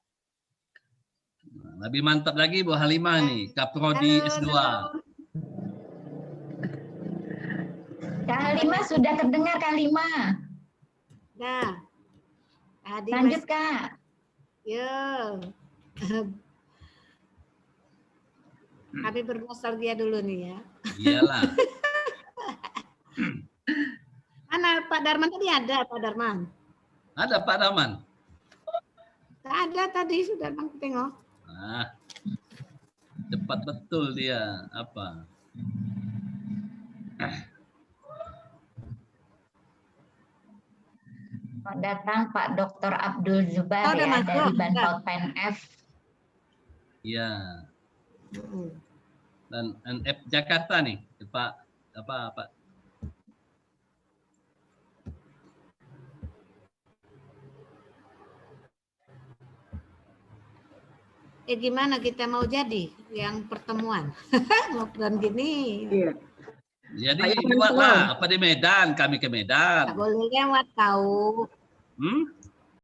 Nah, lebih mantap lagi Bu Halimah nih, Kaprodi S2. Kak Halimah sudah terdengar Kak Halimah. Nah, Lanjut Kak. Yo. Kami bernostalgia dulu nih ya. Iyalah. Mana Pak Darman tadi ada Pak Darman? Ada Pak Darman. Ada tadi sudah Bang tengok. Nah, cepat betul dia apa? Datang Pak Dr. Abdul Zubar ya, dari Banpol PNF. Iya. Dan NF Jakarta nih, Pak apa? Gimana kita mau jadi yang pertemuan? Lockdown gini. Iya. Jadi buatlah apa di Medan, kami ke Medan. Nggak boleh lewat tahu.